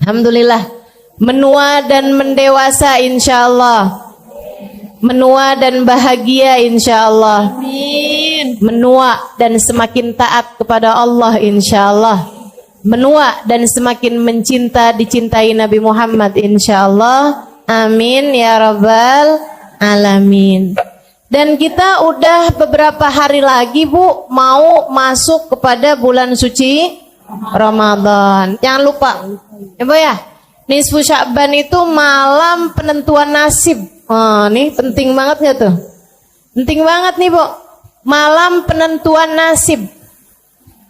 Alhamdulillah. Menua dan mendewasa insyaallah. Menua dan bahagia insyaallah. Amin. Menua dan semakin taat kepada Allah insyaallah. Menua dan semakin dicintai Nabi Muhammad insyaallah. Amin ya rabbal alamin. Dan kita udah beberapa hari lagi Bu mau masuk kepada bulan suci Ramadan. Jangan lupa ya Bu ya, nisfu Sya'ban itu malam penentuan nasib. Nih penting banget ya tuh. Penting banget nih Bu, malam penentuan nasib.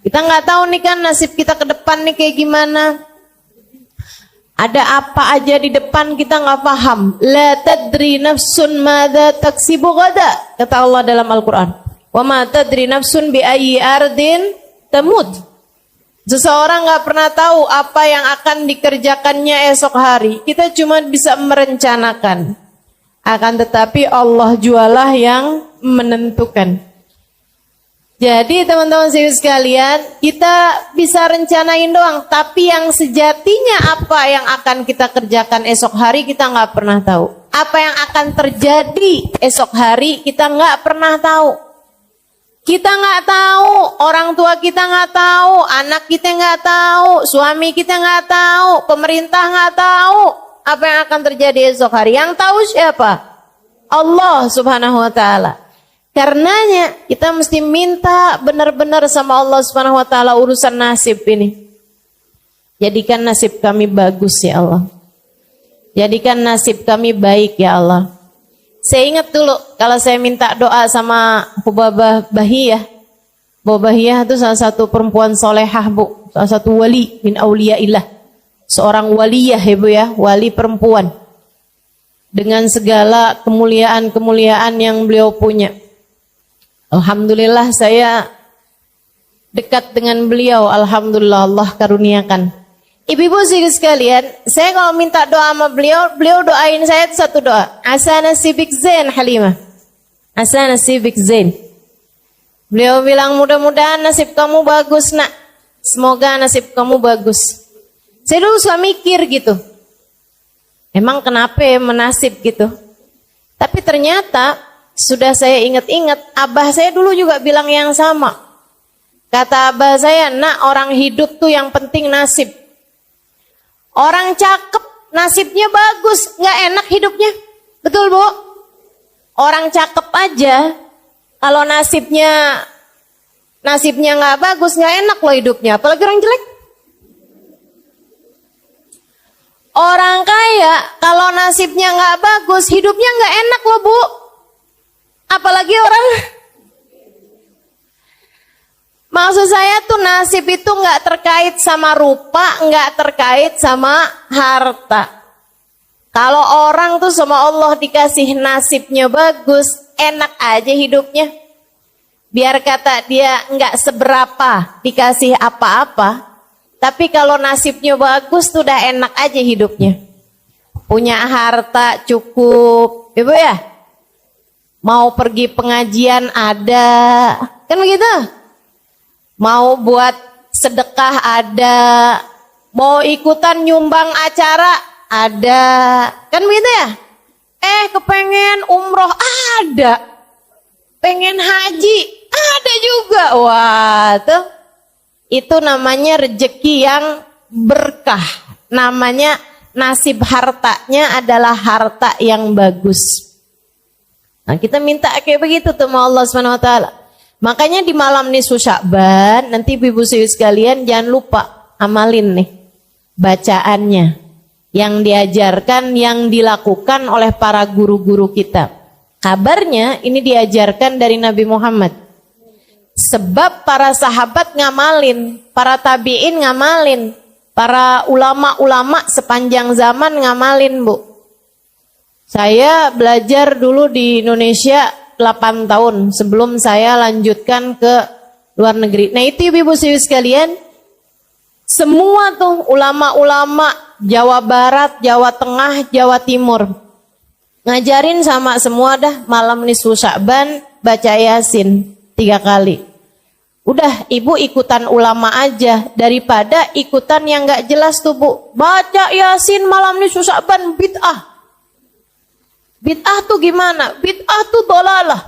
Kita nggak tahu nih kan nasib kita ke depan nih kayak gimana. Ada apa aja di depan kita nggak paham. La tadri nafsun madza taksibu gada, kata Allah dalam Al-Quran. Wa ma tadri nafsun bi ayyi ardin tamut. Seseorang nggak pernah tahu apa yang akan dikerjakannya esok hari. Kita cuma bisa merencanakan. Akan tetapi Allah jualah yang menentukan. Jadi teman-teman sekalian, kita bisa rencanain doang, tapi yang sejatinya apa yang akan kita kerjakan esok hari kita nggak pernah tahu. Apa yang akan terjadi esok hari kita nggak pernah tahu. Kita nggak tahu, orang tua kita nggak tahu, anak kita nggak tahu, suami kita nggak tahu, pemerintah nggak tahu apa yang akan terjadi esok hari. Yang tahu siapa? Allah Subhanahu wa Ta'ala. Karenanya kita mesti minta benar-benar sama Allah Subhanahu wa Ta'ala urusan nasib ini. Jadikan nasib kami bagus ya Allah. Jadikan nasib kami baik ya Allah. Saya ingat dulu kalau saya minta doa sama Babah Bahiyah. Babah Bahiyah itu salah satu perempuan solehah Bu. Salah satu wali min auliyaillah. Seorang waliyah ya Bu ya, wali perempuan. Dengan segala kemuliaan-kemuliaan yang beliau punya. Alhamdulillah saya dekat dengan beliau. Alhamdulillah Allah karuniakan. Ibu-ibu sekalian, saya kalau minta doa sama beliau, beliau doain saya itu satu doa. Asa nasibik zain Halimah. Asa nasibik zain. Beliau bilang mudah-mudahan nasib kamu bagus nak. Semoga nasib kamu bagus. Saya dulu suka mikir gitu. Emang kenapa ya menasib gitu? Tapi ternyata sudah saya ingat-ingat, abah saya dulu juga bilang yang sama. Kata abah saya, nak orang hidup tuh yang penting nasib. Orang cakep, nasibnya bagus, nggak enak hidupnya. Betul Bu? Orang cakep aja, kalau nasibnya nggak bagus, nggak enak loh hidupnya. Apalagi orang jelek. Orang kaya, kalau nasibnya nggak bagus, hidupnya nggak enak loh Bu. Apalagi orang. Maksud saya tuh nasib itu nggak terkait sama rupa, nggak terkait sama harta. Kalau orang tuh sama Allah dikasih nasibnya bagus, enak aja hidupnya. Biar kata dia nggak seberapa dikasih apa-apa, tapi kalau nasibnya bagus tuh udah enak aja hidupnya. Punya harta cukup, Ibu ya. Mau pergi pengajian ada, kan begitu? Mau buat sedekah ada, mau ikutan nyumbang acara ada, kan begitu ya? Kepengen umroh ada, pengen haji ada juga, wah tuh. Itu namanya rezeki yang berkah, namanya nasib hartanya adalah harta yang bagus. Nah, kita minta kayak begitu tuh sama Allah Subhanahu wa Ta'ala. Makanya di malam nisfu Sya'ban, nanti ibu-ibu sekalian jangan lupa amalin nih bacaannya yang diajarkan, yang dilakukan oleh para guru-guru kita. Kabarnya ini diajarkan dari Nabi Muhammad. Sebab para sahabat ngamalin, para tabi'in ngamalin, para ulama-ulama sepanjang zaman ngamalin Bu. Saya belajar dulu di Indonesia 8 tahun sebelum saya lanjutkan ke luar negeri. Nah itu ibu-ibu sekalian, semua tuh ulama-ulama Jawa Barat, Jawa Tengah, Jawa Timur ngajarin sama semua dah malam nisfu Sya'ban baca Yasin 3 kali. Udah ibu ikutan ulama aja daripada ikutan yang gak jelas tuh bu. Baca Yasin malam nisfu Sya'ban bid'ah. Bid'ah tuh gimana? Bid'ah tuh dolalah.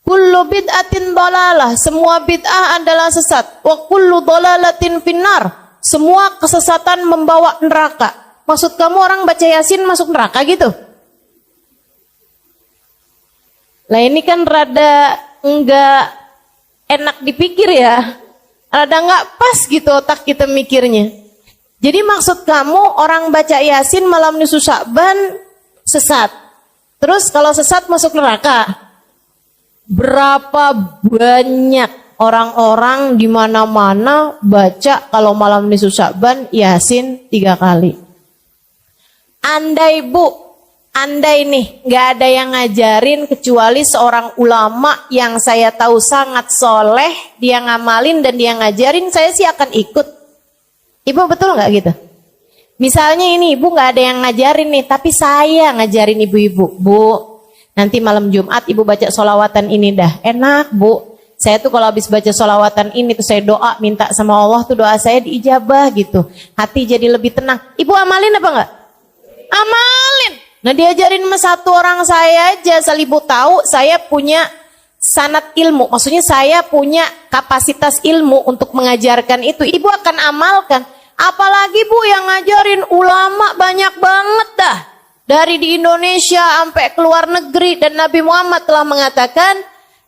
Kullu bid'atin dolalah. Semua bid'ah adalah sesat. Wa kullu dolalatin finnar. Semua kesesatan membawa neraka. Maksud kamu orang baca Yasin masuk neraka gitu? Lah ini kan rada enggak enak dipikir ya. Rada enggak pas gitu otak kita mikirnya. Jadi maksud kamu orang baca Yasin malam nisfu Sya'ban sesat. Terus kalau sesat masuk neraka. Berapa banyak orang-orang di mana-mana baca kalau malam nisfu Sya'ban Yasin 3 kali. Andai nih nggak ada yang ngajarin kecuali seorang ulama yang saya tahu sangat soleh, dia ngamalin dan dia ngajarin, saya sih akan ikut. Ibu betul nggak gitu? Misalnya ini ibu nggak ada yang ngajarin nih, tapi saya ngajarin ibu-ibu, bu, nanti malam Jumat ibu baca sholawatan ini dah, enak bu. Saya tuh kalau habis baca sholawatan ini tuh saya doa minta sama Allah tuh doa saya diijabah gitu, hati jadi lebih tenang. Ibu amalin apa nggak? Amalin. Nah diajarin sama satu orang saya aja, selibu tahu saya punya sanad ilmu. Maksudnya saya punya kapasitas ilmu untuk mengajarkan itu. Ibu akan amalkan. Apalagi bu yang ngajarin ulama banyak banget dah. Dari di Indonesia sampai ke luar negeri. Dan Nabi Muhammad telah mengatakan,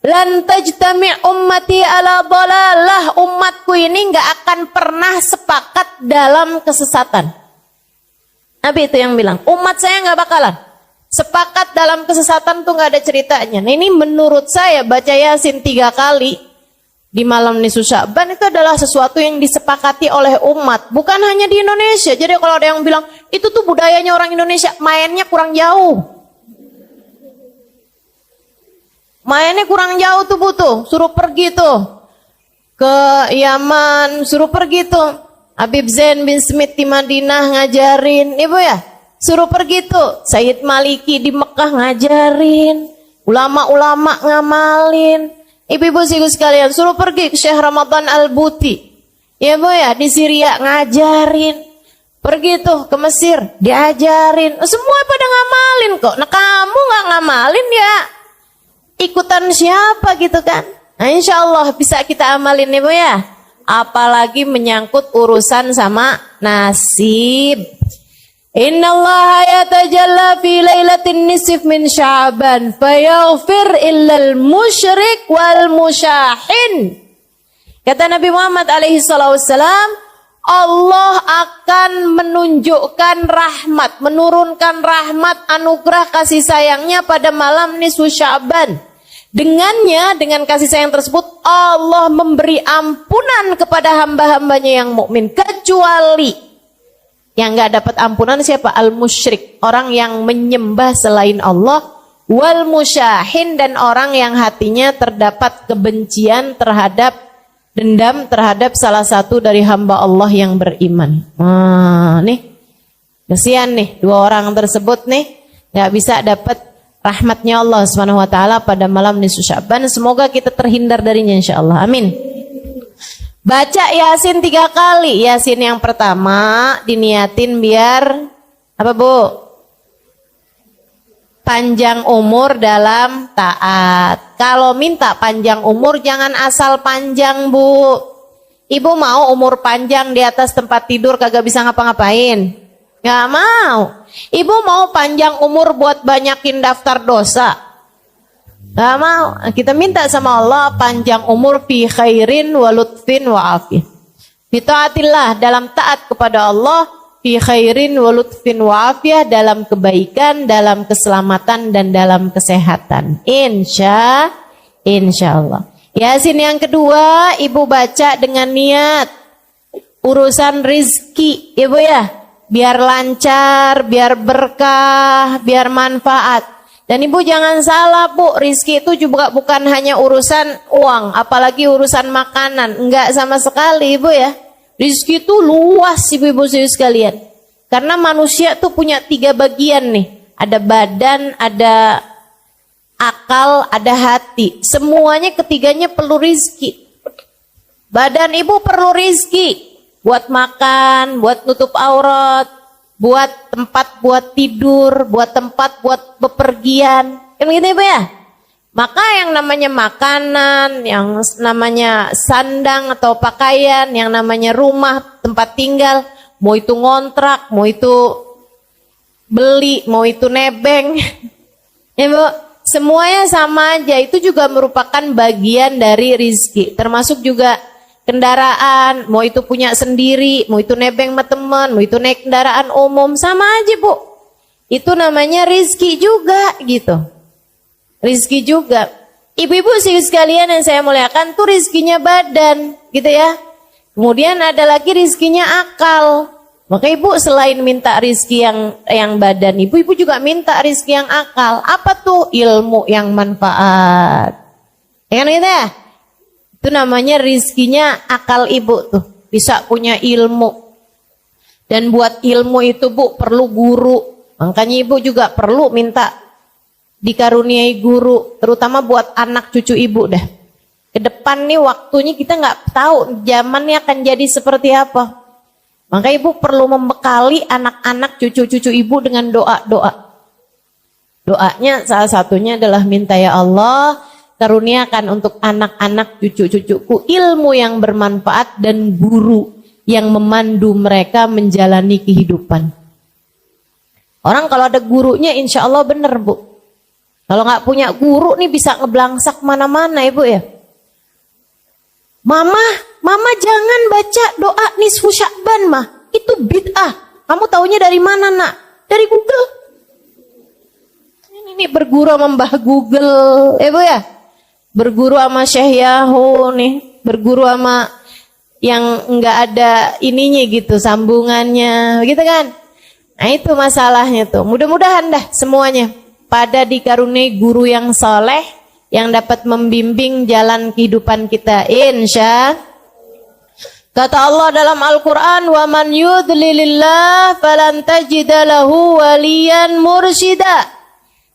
lan tajtami' ummati ala dhalalah. Umatku ini gak akan pernah sepakat dalam kesesatan. Nabi itu yang bilang, umat saya gak bakalan sepakat dalam kesesatan tuh gak ada ceritanya. Nah ini menurut saya baca Yasin 3 kali di malam nisfu Sya'ban itu adalah sesuatu yang disepakati oleh umat. Bukan hanya di Indonesia. Jadi kalau ada yang bilang, itu tuh budayanya orang Indonesia, mainnya kurang jauh. Mainnya kurang jauh tuh butuh, suruh pergi tuh ke Yaman, suruh pergi tuh. Habib Zain bin Smith di Madinah ngajarin, ibu ya, suruh pergi tuh. Sayyid Maliki di Mekah ngajarin, ulama-ulama ngamalin. Ibu-ibu sekalian, suruh pergi ke Syekh Ramadan Al-Buti, ya bu ya, di Syria ngajarin. Pergi tuh ke Mesir, diajarin. Semua pada ngamalin kok. Nah kamu nggak ngamalin ya, ikutan siapa gitu kan? Nah insya Allah bisa kita amalin ibu ya. Apalagi menyangkut urusan sama nasib. Innallaha yatajalla fi lailatin nisf min Sya'ban fayaghfir illal musyrik wal musyahin. Kata Nabi Muhammad alaihi salatu wassalam, Allah akan menunjukkan rahmat, menurunkan rahmat anugerah kasih sayangnya pada malam nisfu Sya'ban. Dengannya, dengan kasih sayang tersebut, Allah memberi ampunan kepada hamba-hambanya yang mukmin, kecuali yang gak dapat ampunan siapa? Al-musyrik, orang yang menyembah selain Allah, wal musyahin, dan orang yang hatinya terdapat kebencian terhadap, dendam terhadap salah satu dari hamba Allah yang beriman. Nih, kesian nih, 2 orang tersebut nih gak bisa dapat rahmatnya Allah Subhanahu wa taala pada malam nisfu Sya'ban. Semoga kita terhindar darinya insyaallah. Amin. Baca Yasin 3 kali. Yasin yang pertama diniatin biar apa bu? Panjang umur dalam taat. Kalau minta panjang umur jangan asal panjang bu. Ibu mau umur panjang di atas tempat tidur kagak bisa ngapa-ngapain? Gak mau. Ibu mau panjang umur buat banyakin daftar dosa? Gak mau. Kita minta sama Allah panjang umur fi khairin wa lutfin wa afiyah. Bitaatillah, dalam taat kepada Allah, fi khairin wa lutfin wa afiyah, dalam kebaikan, dalam keselamatan dan dalam kesehatan. Insyaallah. Yasin yang kedua ibu baca dengan niat urusan rizki, ibu ya. Biar lancar, biar berkah, biar manfaat. Dan ibu jangan salah bu, rizki itu juga bukan hanya urusan uang, apalagi urusan makanan. Enggak sama sekali ibu ya. Rizki itu luas ibu-ibu sekalian. Karena manusia tuh punya 3 bagian nih. Ada badan, ada akal, ada hati. Semuanya ketiganya perlu rizki. Badan ibu perlu rizki. Buat makan, buat nutup aurat, buat tempat buat tidur, buat tempat buat bepergian. Kan gitu ibu ya? Maka yang namanya makanan, yang namanya sandang atau pakaian, yang namanya rumah, tempat tinggal, mau itu ngontrak, mau itu beli, mau itu nebeng. Ya Bu, semuanya sama aja, itu juga merupakan bagian dari rizki. Termasuk juga kendaraan, mau itu punya sendiri, mau itu nebeng sama teman, mau itu naik kendaraan umum, sama aja Bu. Itu namanya rizki juga gitu. Rizki juga. Ibu-ibu sih sekalian yang saya muliakan tuh rizkinya badan gitu ya. Kemudian ada lagi rizkinya akal. Maka ibu selain minta rizki yang badan, ibu juga minta rizki yang akal. Apa tuh? Ilmu yang manfaat. Ya kan gitu ya? Itu namanya rizkinya akal ibu tuh. Bisa punya ilmu. Dan buat ilmu itu Bu perlu guru. Makanya ibu juga perlu minta dikaruniai guru. Terutama buat anak cucu ibu dah. Ke depan nih waktunya kita nggak tahu zamannya akan jadi seperti apa. Maka ibu perlu membekali anak-anak cucu-cucu ibu dengan doa-doa. Doanya salah satunya adalah minta ya Allah, karuniakan untuk anak-anak cucu-cucuku ilmu yang bermanfaat dan guru yang memandu mereka menjalani kehidupan. Orang kalau ada gurunya insya Allah benar Bu. Kalau nggak punya guru nih bisa ngeblangsak mana-mana Ibu ya. Mama jangan baca doa nisfu Sya'ban mah. Itu bid'ah. Kamu taunya dari mana nak? Dari Google. Ini berguru sama Mbah Google. Bu ya. Berguru sama Syekh Yahoo nih, berguru sama yang enggak ada ininya gitu, sambungannya, gitu kan? Nah itu masalahnya tuh. Mudah-mudahan dah semuanya pada dikaruniai guru yang soleh, yang dapat membimbing jalan kehidupan kita. Insya. Kata Allah dalam Al-Quran, wa man yudlilillah falan tajida lahu waliyan mursyida.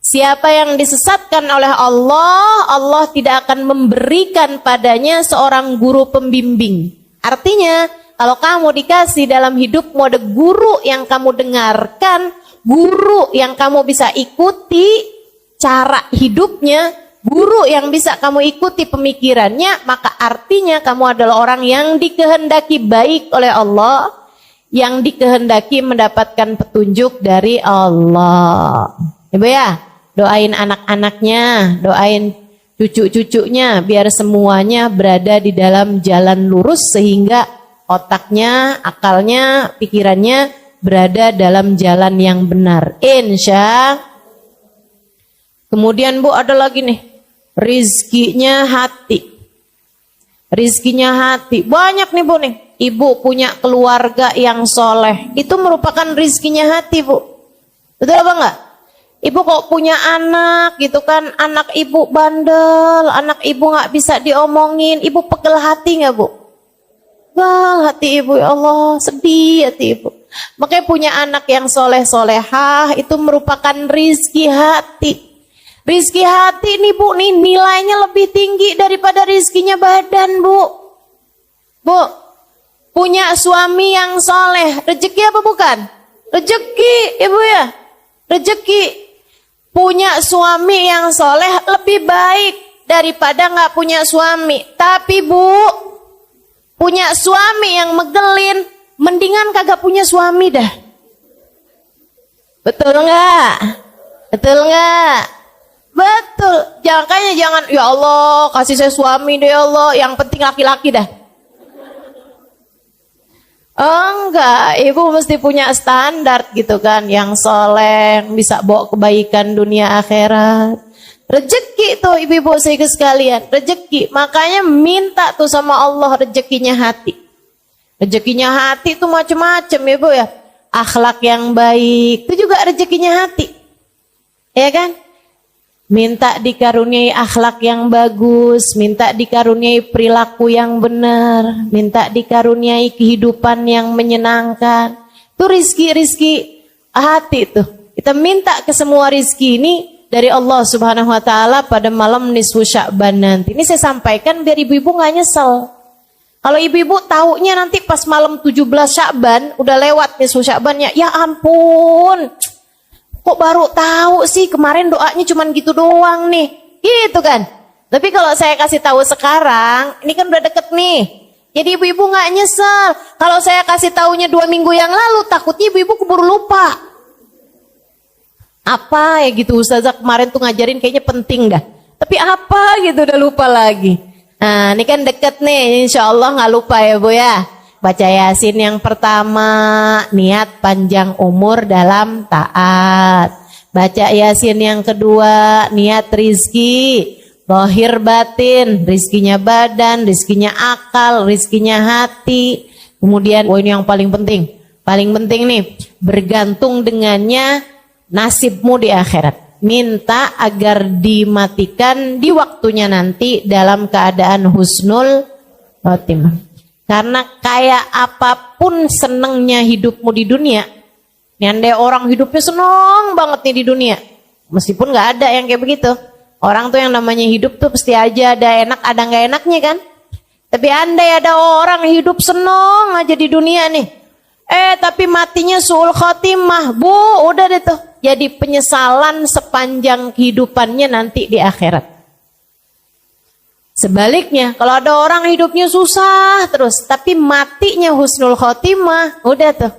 Siapa yang disesatkan oleh Allah, Allah tidak akan memberikan padanya seorang guru pembimbing. Artinya, kalau kamu dikasih dalam hidupmu ada guru yang kamu dengarkan, guru yang kamu bisa ikuti cara hidupnya, guru yang bisa kamu ikuti pemikirannya, maka artinya kamu adalah orang yang dikehendaki baik oleh Allah, yang dikehendaki mendapatkan petunjuk dari Allah. Ibu ya? Doain anak-anaknya, doain cucu-cucunya biar semuanya berada di dalam jalan lurus sehingga otaknya, akalnya, pikirannya berada dalam jalan yang benar. Insya. Kemudian Bu ada lagi nih, rizkinya hati. Rizkinya hati. Banyak nih Bu nih. Ibu punya keluarga yang soleh. Itu merupakan rizkinya hati Bu. Betul apa enggak? Ibu kok punya anak gitu kan, anak ibu bandel, anak ibu nggak bisa diomongin, ibu pegel hati nggak Bu? Pegel hati ibu, ya Allah, sedih hati ibu. Makanya punya anak yang soleh-solehah itu merupakan rizki hati. Rizki hati nih Bu, nih nilainya lebih tinggi daripada rizkinya badan Bu. Bu, punya suami yang soleh, rezeki apa bukan? Rezeki ibu ya, rezeki. Punya suami yang soleh lebih baik daripada nggak punya suami. Tapi Bu, punya suami yang megelin, mendingan kagak punya suami dah. Betul nggak? Betul nggak? Betul. Jangan, ya Allah kasih saya suami deh ya Allah. Yang penting laki-laki dah. Enggak, ibu mesti punya standar gitu kan, yang soleh, bisa bawa kebaikan dunia akhirat. Rezeki tuh ibu-ibu sekalian, rezeki. Makanya minta tuh sama Allah rezekinya hati. Rezekinya hati tuh macam-macam ibu ya. Akhlak yang baik, itu juga rezekinya hati. Ya kan? Minta dikaruniai akhlak yang bagus, minta dikaruniai perilaku yang benar, minta dikaruniai kehidupan yang menyenangkan. Itu rizki-rizki hati tuh. Kita minta ke semua rizki ini dari Allah Subhanahu Wa Taala pada malam nisfu Sya'ban nanti. Ini saya sampaikan biar ibu-ibu nggak nyesel. Kalau ibu-ibu taunya nanti pas malam 17 Sya'ban, udah lewat nisfu Sya'bannya, ya ampun, kok baru tahu sih, kemarin doanya cuman gitu doang nih, gitu kan. Tapi kalau saya kasih tahu sekarang, ini kan udah deket nih, jadi ibu-ibu nggak nyesel. Kalau saya kasih taunya 2 minggu yang lalu, takutnya ibu-ibu keburu lupa. Apa ya gitu, Ustazah kemarin tuh ngajarin kayaknya penting dah, tapi apa gitu udah lupa lagi. Nah ini kan deket nih, insya Allah nggak lupa ya Bu ya. Baca Yasin yang pertama, niat panjang umur dalam taat. Baca Yasin yang kedua, niat rizki, zahir batin, rizkinya badan, rizkinya akal, rizkinya hati. Kemudian, ini yang paling penting nih, bergantung dengannya nasibmu di akhirat. Minta agar dimatikan di waktunya nanti dalam keadaan husnul khotimah. Karena kayak apapun senengnya hidupmu di dunia, nih andai orang hidupnya seneng banget nih di dunia, meskipun nggak ada yang kayak begitu. Orang tuh yang namanya hidup tuh pasti aja ada enak ada nggak enaknya kan. Tapi andai ada orang hidup seneng aja di dunia nih, tapi matinya suul khotimah, Bu, udah deh tuh. Jadi penyesalan sepanjang kehidupannya nanti di akhirat. Sebaliknya, kalau ada orang hidupnya susah terus, tapi matinya husnul khotimah, udah tuh.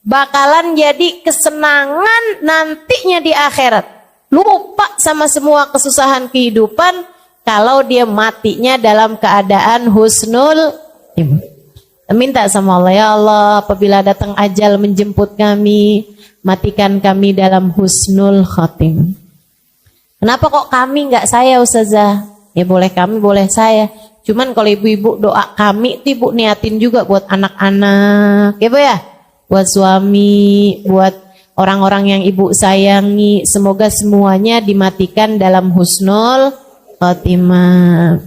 Bakalan jadi kesenangan nantinya di akhirat. Lupa sama semua kesusahan kehidupan kalau dia matinya dalam keadaan husnul khotimah. Minta sama Allah, ya Allah, apabila datang ajal menjemput kami, matikan kami dalam husnul khotimah. Kenapa kok kami nggak saya Ustazah? Ya boleh kami, boleh saya. Cuman kalau ibu-ibu doa kami itu ibu niatin juga buat anak-anak, ya Bu ya? Buat suami, buat orang-orang yang ibu sayangi. Semoga semuanya dimatikan dalam husnul khotimah.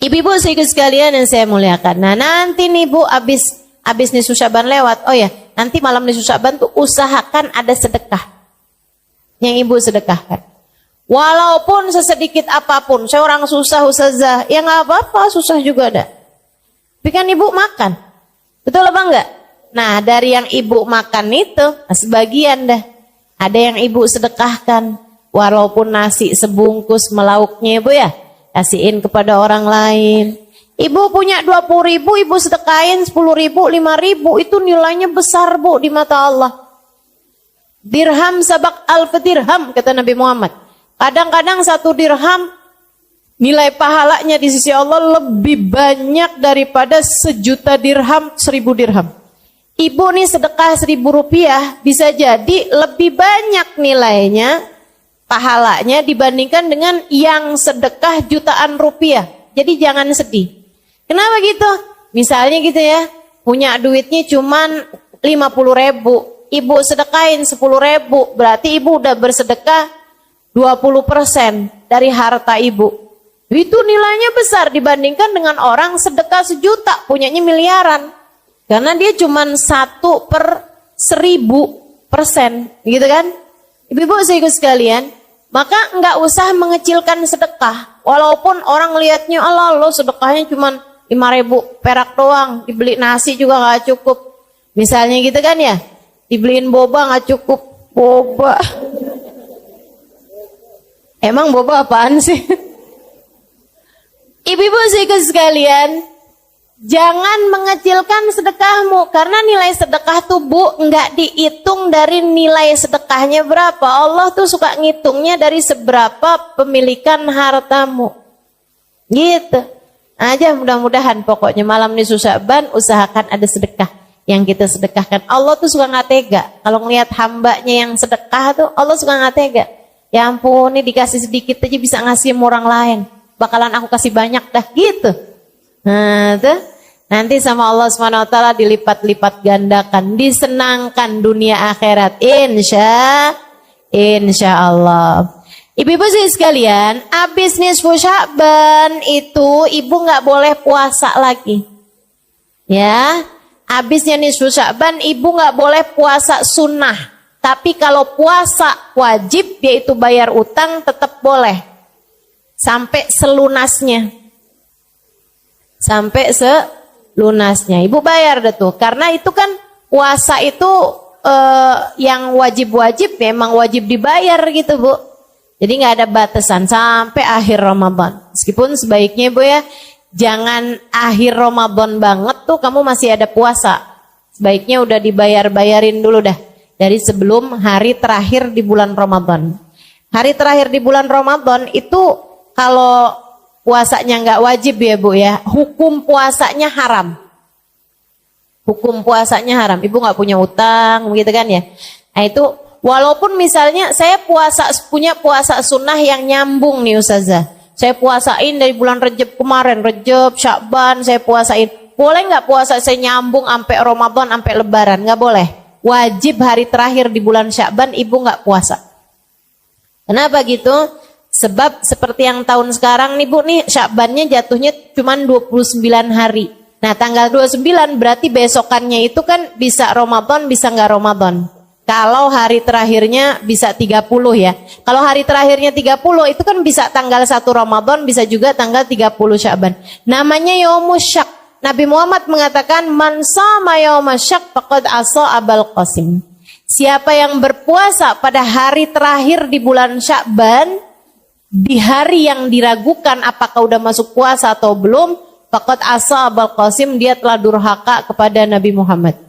Ibu-ibu sekalian yang saya muliakan. Nah nanti nih Bu, abis nisfu Sya'ban lewat. Oh ya, nanti malam nisfu Sya'ban tuh usahakan ada sedekah yang ibu sedekahkan. Walaupun sesedikit apapun. Saya orang susah Ustazah, ya nggak apa-apa, susah juga ada. Tapi kan ibu makan, betul apa enggak? Nah dari yang ibu makan itu, sebagian dah ada yang ibu sedekahkan. Walaupun nasi sebungkus melauknya ibu ya, kasihin kepada orang lain. Ibu punya 20.000, ibu sedekahin 10.000, 5.000, itu nilainya besar Bu di mata Allah. Dirham sabak alf dirham, kata Nabi Muhammad. Kadang-kadang 1 dirham nilai pahalanya di sisi Allah lebih banyak daripada 1.000.000 dirham, 1.000 dirham. Ibu nih sedekah 1.000 rupiah bisa jadi lebih banyak nilainya, pahalanya dibandingkan dengan yang sedekah jutaan rupiah. Jadi jangan sedih. Kenapa gitu? Misalnya gitu ya, punya duitnya cuman 50.000, ibu sedekahin 10.000, berarti ibu udah bersedekah 20% dari harta ibu. Itu nilainya besar dibandingkan dengan orang sedekah 1 juta, punyanya miliaran. Karena dia cuman 1/1000%, gitu kan? Ibu-ibu sekalian, maka nggak usah mengecilkan sedekah. Walaupun orang lihatnya, Allah lo sedekahnya cuma 5.000 perak doang, dibeli nasi juga nggak cukup. Misalnya gitu kan ya, dibeliin boba nggak cukup. Boba. Emang boba apaan sih? Ibu-ibu sekalian, jangan mengecilkan sedekahmu. Karena nilai sedekah tuh Bu, nggak dihitung dari nilai sedekahnya berapa. Allah tuh suka ngitungnya dari seberapa pemilikan hartamu. Gitu. Aja mudah-mudahan pokoknya malam nisfu Sya'ban usahakan ada sedekah yang kita sedekahkan. Allah tuh suka nggak tega. Kalau ngelihat hambanya yang sedekah tuh Allah suka nggak tega. Ya ampun, ini dikasih sedikit aja bisa ngasih sama orang lain. Bakalan aku kasih banyak dah gitu. Nah tuh. Nanti sama Allah SWT dilipat-lipat gandakan, disenangkan dunia akhirat. Insya Allah. Ibu-ibu sekalian, habis nisfu Sya'ban itu ibu nggak boleh puasa lagi. Ya, habisnya nisfu Sya'ban ibu nggak boleh puasa sunnah. Tapi kalau puasa wajib yaitu bayar utang tetap boleh sampai selunasnya. sampai selunasnya. Ibu bayar deh tuh, karena itu kan puasa itu yang wajib-wajib memang wajib dibayar gitu Bu. Jadi nggak ada batasan sampai akhir Ramadan. Meskipun sebaiknya Bu ya, jangan akhir Ramadan banget tuh kamu masih ada puasa. Sebaiknya udah dibayar-bayarin dulu dah dari sebelum hari terakhir di bulan Ramadan. Hari terakhir di bulan Ramadan itu kalau puasanya nggak wajib ya Bu ya, hukum puasanya haram. Hukum puasanya haram. Ibu nggak punya utang, begitu kan ya? Nah itu walaupun misalnya saya punya puasa sunnah yang nyambung nih Ustazah. Saya puasain dari bulan Rejab kemarin, Rejab, Syakban saya puasain. Boleh nggak puasa saya nyambung sampai Ramadan, sampai Lebaran? Nggak boleh. Wajib hari terakhir di bulan Syakban ibu nggak puasa. Kenapa gitu? Sebab seperti yang tahun sekarang nih Bu nih, Syakbannya jatuhnya cuma 29 hari. Nah tanggal 29 berarti besokannya itu kan bisa Ramadan bisa nggak Ramadan. Kalau hari terakhirnya bisa 30 ya. Kalau hari terakhirnya 30 itu kan bisa tanggal 1 Ramadan, bisa juga tanggal 30 Syakban. Namanya Yaumus Syak. Nabi Muhammad mengatakan man shama yaumas syak faqad asa Abul Qasim. Siapa yang berpuasa pada hari terakhir di bulan Syakban, di hari yang diragukan apakah udah masuk puasa atau belum, faqad asa Abul Qasim, dia telah durhaka kepada Nabi Muhammad.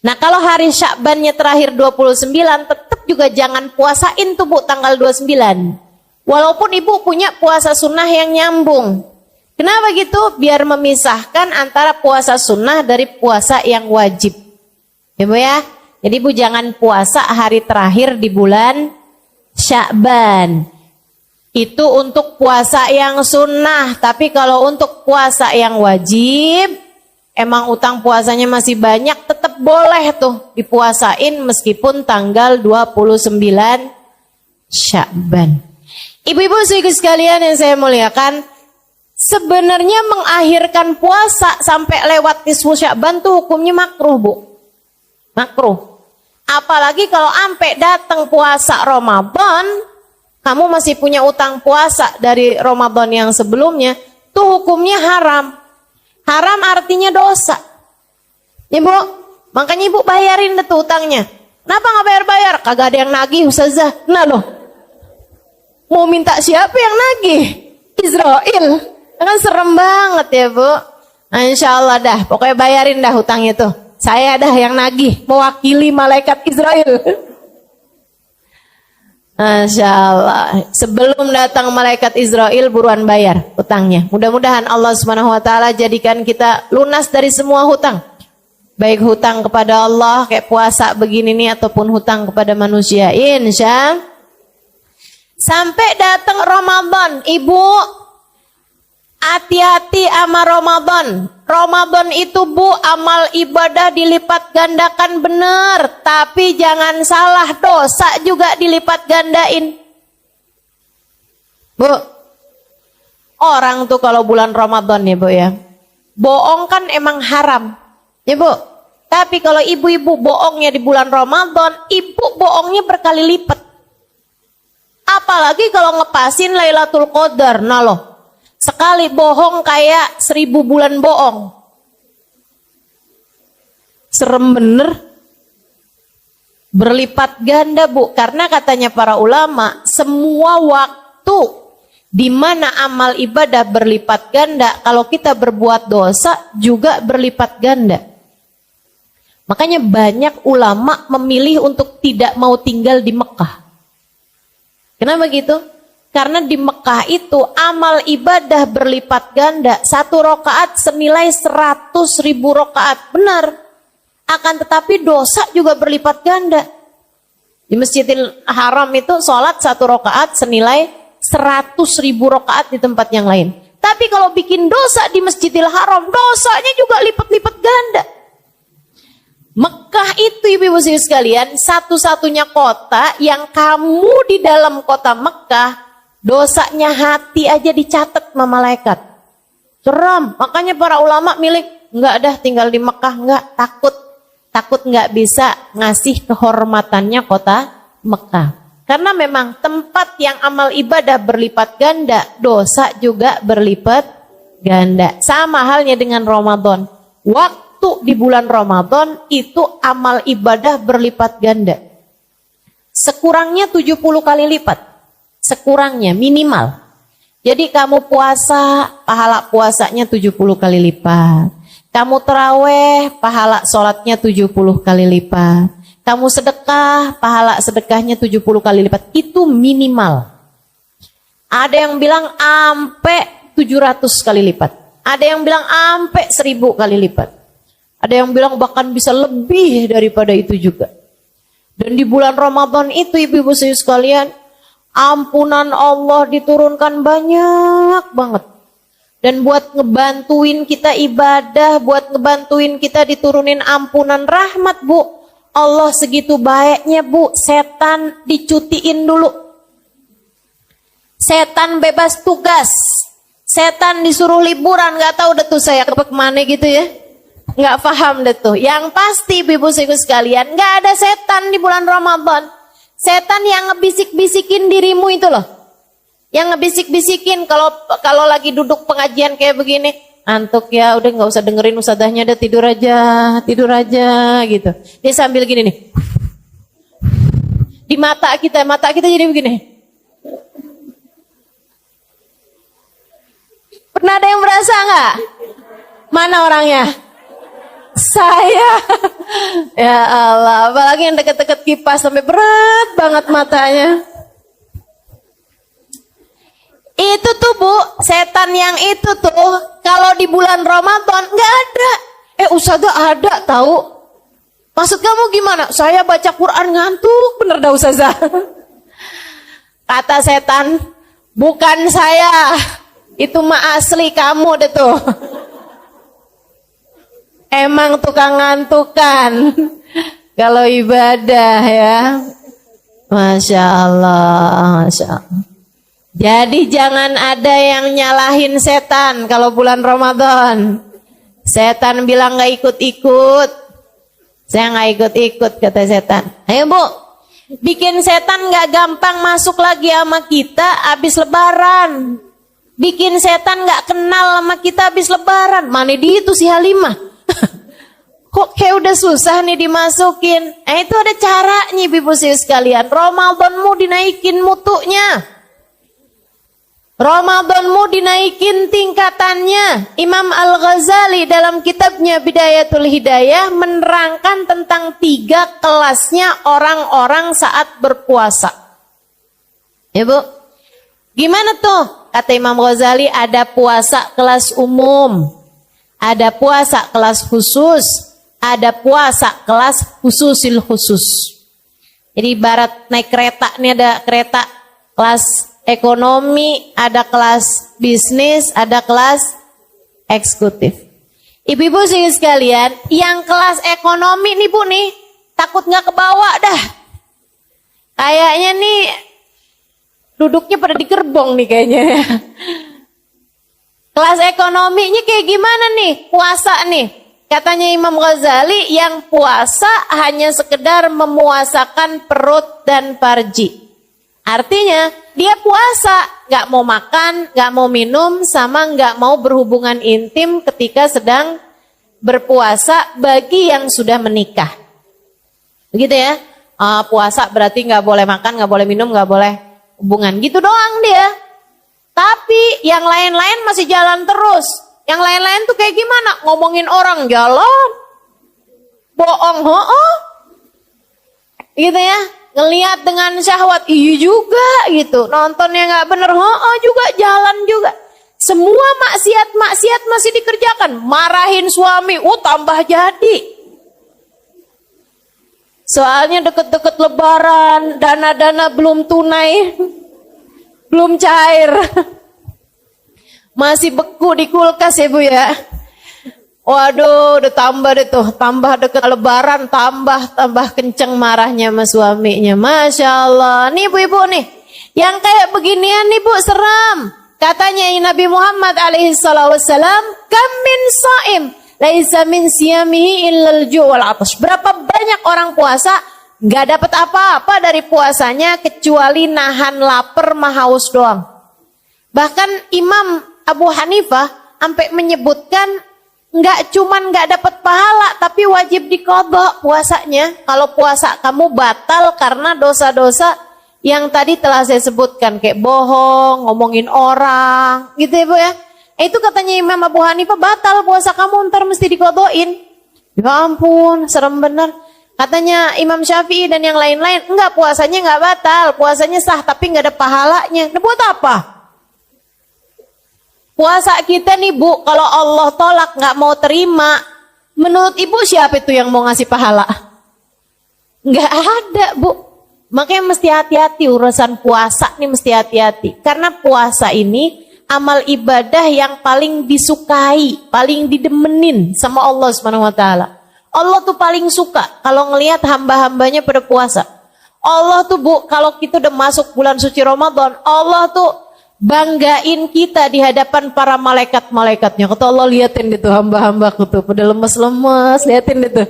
Nah kalau hari Syakbannya terakhir 29, tetap juga jangan puasain tuh Bu tanggal 29. Walaupun ibu punya puasa sunnah yang nyambung. Kenapa gitu? Biar memisahkan antara puasa sunnah dari puasa yang wajib. Ya Bu ya? Jadi ibu jangan puasa hari terakhir di bulan Syakban. Itu untuk puasa yang sunnah. Tapi kalau untuk puasa yang wajib, emang utang puasanya masih banyak, tetap boleh tuh dipuasain meskipun tanggal 29 Syakban. Ibu-ibu sekalian yang saya muliakan, sebenarnya mengakhirkan puasa sampai lewat nisfu Syakban tuh hukumnya makruh Bu. Makruh. Apalagi kalau sampai datang puasa Ramadan, kamu masih punya utang puasa dari Ramadan yang sebelumnya, tuh hukumnya haram. Haram artinya dosa. Ya Bu, makanya ibu bayarin tuh utangnya. Kenapa nggak bayar-bayar? Kagak ada yang nagih Ustazah. Nah loh, mau minta siapa yang nagih? Israel. Kan serem banget ya Bu. Nah, insya Allah dah, pokoknya bayarin dah hutangnya tuh. Saya dah yang nagih, mewakili malaikat Israel. Masya Allah. Sebelum datang malaikat Israel, buruan bayar hutangnya. Mudah-mudahan Allah Subhanahu Wa Taala jadikan kita lunas dari semua hutang. Baik hutang kepada Allah kayak puasa begini nih, ataupun hutang kepada manusia. Insya. Sampai datang Ramadan, ibu hati-hati sama Ramadan. Ramadan itu Bu, amal ibadah dilipat gandakan bener. Tapi jangan salah, dosa juga dilipat gandain. Bu, orang tuh kalau bulan Ramadan ya Bu ya, bohong kan emang haram. Ya Bu, tapi kalau ibu-ibu bohongnya di bulan Ramadan, ibu bohongnya berkali lipat. Apalagi kalau ngepasin Lailatul Qadar, nah loh. Sekali bohong kayak 1000 bulan bohong. Serem bener. Berlipat ganda Bu. Karena katanya para ulama, semua waktu di mana amal ibadah berlipat ganda, kalau kita berbuat dosa juga berlipat ganda. Makanya banyak ulama memilih untuk tidak mau tinggal di Mekah. Kenapa gitu? Karena di Mekah itu amal ibadah berlipat ganda. 1 rakaat senilai 100.000 rakaat. Benar. Akan tetapi dosa juga berlipat ganda. Di Masjidil Haram itu sholat 1 rakaat senilai 100.000 rakaat di tempat yang lain. Tapi kalau bikin dosa di Masjidil Haram, dosanya juga lipat-lipat ganda. Mekah itu ibu-ibu sekalian, satu-satunya kota yang kamu di dalam kota Mekah, dosanya hati aja dicatat sama malaikat. Seram. Makanya para ulama milih, enggak dah tinggal di Mekah, enggak, takut enggak bisa ngasih kehormatannya kota Mekah. Karena memang tempat yang amal ibadah berlipat ganda, dosa juga berlipat ganda. Sama halnya dengan Ramadan. Waktu di bulan Ramadan itu amal ibadah berlipat ganda. Sekurangnya 70 kali lipat. Sekurangnya minimal. Jadi kamu puasa, pahala puasanya 70 kali lipat. Kamu terawih, pahala sholatnya 70 kali lipat. Kamu sedekah, pahala sedekahnya 70 kali lipat. Itu minimal. Ada yang bilang ampe 700 kali lipat. Ada yang bilang ampe 1000 kali lipat. Ada yang bilang bahkan bisa lebih daripada itu juga. Dan di bulan Ramadan itu ibu-ibu sekalian, ampunan Allah diturunkan banyak banget. Dan buat ngebantuin kita ibadah, buat ngebantuin kita diturunin ampunan rahmat, Bu. Allah segitu baiknya, Bu. Setan dicutiin dulu. Setan bebas tugas. Setan disuruh liburan, gak tahu deh tuh saya kemana gitu ya. Gak paham deh tuh. Yang pasti ibu-ibu sekalian, gak ada setan di bulan Ramadan. Setan yang ngebisik-bisikin dirimu itu loh. Yang ngebisik-bisikin kalau lagi duduk pengajian kayak begini, antuk ya, udah nggak usah dengerin ustadzahnya, udah tidur aja gitu. Dia sambil gini nih. Di mata kita jadi begini. Pernah ada yang merasa nggak? Mana orangnya? Saya. Ya Allah, apalagi yang deket-deket kipas sampai berat banget matanya. Itu tuh Bu, setan yang itu tuh kalau di bulan Ramadan nggak ada. Ustazah ada tahu. Maksud kamu gimana? Saya baca Quran ngantuk, bener dah Ustazah. Kata setan, bukan saya. Itu mah asli kamu deh tuh. Emang tukang ngantukan. Kalau ibadah ya. Masya Allah, Masya Allah. Jadi jangan ada yang nyalahin setan kalau bulan Ramadan. Setan bilang gak ikut-ikut. Saya gak ikut-ikut kata setan. Ayo Bu, bikin setan gak gampang masuk lagi sama kita habis lebaran. Bikin setan gak kenal sama kita habis lebaran. Mana di itu si Halimah? Kok kayak udah susah nih dimasukin. Itu ada caranya ibu sekalian. Ramadanmu dinaikin mutunya. Ramadanmu dinaikin tingkatannya. Imam Al-Ghazali dalam kitabnya Bidayatul Hidayah menerangkan tentang 3 kelasnya orang-orang saat berpuasa. Ya Bu, gimana tuh? Kata Imam Ghazali, ada puasa kelas umum, ada puasa kelas khusus, ada puasa kelas khususil khusus. Jadi ibarat naik kereta, ini ada kereta kelas ekonomi, ada kelas bisnis, ada kelas eksekutif. Ibu-ibu sekalian, yang kelas ekonomi nih Bu nih, takut nggak kebawa dah. Kayaknya nih duduknya pada di gerbong nih kayaknya. Kelas ekonominya kayak gimana nih? Puasa nih. Katanya Imam Ghazali, yang puasa hanya sekedar memuasakan perut dan farji. Artinya dia puasa, gak mau makan, gak mau minum, sama gak mau berhubungan intim ketika sedang berpuasa bagi yang sudah menikah. Begitu ya, puasa berarti gak boleh makan, gak boleh minum, gak boleh hubungan. Gitu doang dia. Tapi yang lain-lain masih jalan terus. Yang lain-lain tuh kayak gimana? Ngomongin orang jalan, bohong, gitu ya. Ngelihat dengan syahwat, iya juga gitu. Nontonnya nggak bener, juga jalan juga. Semua maksiat masih dikerjakan. Marahin suami, tambah jadi. Soalnya deket-deket lebaran, dana-dana belum tunai, belum cair. Masih beku di kulkas ya Bu ya. Waduh, udah tambah deh tuh, tambah deket lebaran, tambah kenceng marahnya sama suaminya. Masya Allah, nih ibu-ibu nih, yang kayak beginian nih Bu, seram. Katanya Nabi Muhammad alaihissalam, kam min saim, laisa min siyamihi illal ju' wal atash. Berapa banyak orang puasa, gak dapat apa-apa dari puasanya, kecuali nahan lapar, haus doang. Bahkan Imam Abu Hanifah sampai menyebutkan nggak cuman nggak dapat pahala, tapi wajib diqadha puasanya. Kalau puasa kamu batal karena dosa-dosa yang tadi telah saya sebutkan, kayak bohong, ngomongin orang, gitu ya Bu ya. Itu katanya Imam Abu Hanifah, batal puasa kamu, ntar mesti diqadhain. Ya ampun, serem bener. Katanya Imam Syafi'i dan yang lain-lain, enggak, puasanya enggak batal, puasanya sah tapi enggak ada pahalanya. Nah, buat apa? Puasa kita nih Bu, kalau Allah tolak enggak mau terima, menurut Ibu siapa itu yang mau ngasih pahala? Enggak ada Bu. Makanya mesti hati-hati urusan puasa nih, mesti hati-hati. Karena puasa ini amal ibadah yang paling disukai, paling didemenin sama Allah Subhanahu wa taala. Allah tuh paling suka kalau ngelihat hamba-hambanya pada puasa. Allah tuh Bu, kalau kita udah masuk bulan suci Ramadan, Allah tuh banggain kita di hadapan para malaikat-malaikatnya. Kata Allah, liatin itu hamba-hambaku tuh pada lemes-lemes, liatin itu.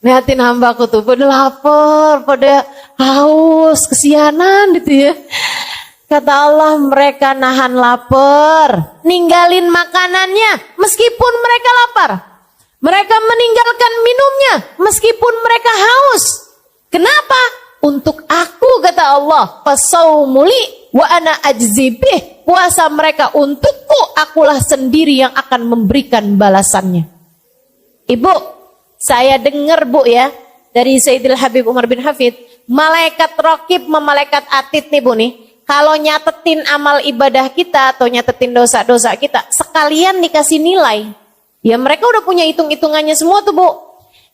Liatin hambaku tuh pada lapar, pada haus, kesianan gitu ya. Kata Allah, mereka nahan lapar, ninggalin makanannya meskipun mereka lapar. Mereka meninggalkan minumnya meskipun mereka haus. Kenapa? Untuk aku, kata Allah, fasaumuli wa ana ajzibih. Puasa mereka untukku, akulah sendiri yang akan memberikan balasannya. Ibu, saya dengar Bu ya, dari Sayyidil Habib Umar bin Hafid, malaikat raqib sama malaikat atid nih Bu nih, kalau nyatetin amal ibadah kita atau nyatetin dosa-dosa kita, sekalian dikasih nilai. Ya mereka udah punya hitung-hitungannya semua tuh Bu.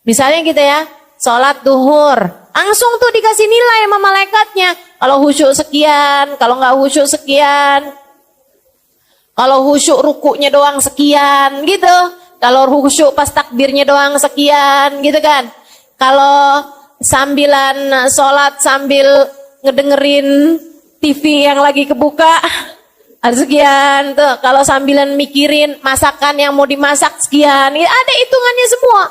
Misalnya gitu ya, sholat duhur, langsung tuh dikasih nilai sama malaikatnya. Kalau khusyuk sekian, kalau nggak khusyuk sekian. Kalau khusyuk rukuknya doang sekian gitu. Kalau khusyuk pas takbirnya doang sekian gitu kan. Kalau sambilan sholat sambil ngedengerin TV yang lagi kebuka, ada sekian tuh. Kalau sambilan mikirin masakan yang mau dimasak sekian, ada hitungannya semua.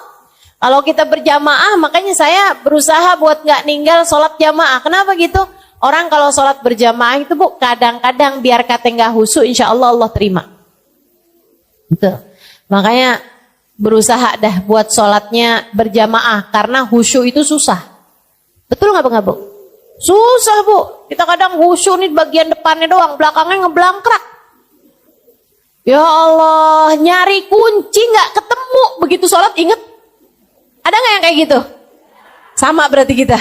Kalau kita berjamaah, makanya saya berusaha buat nggak ninggal sholat jamaah. Kenapa gitu? Orang kalau sholat berjamaah itu Bu, kadang-kadang biar kata nggak khusyuk, insya Allah Allah terima. Gitu. Makanya berusaha dah buat sholatnya berjamaah, karena khusyuk itu susah. Betul nggak Bu? Susah Bu, kita kadang khusyuk nih bagian depannya doang, belakangnya ngeblangkrak. Ya Allah, nyari kunci nggak ketemu, begitu sholat inget. Ada nggak yang kayak gitu? Sama berarti kita.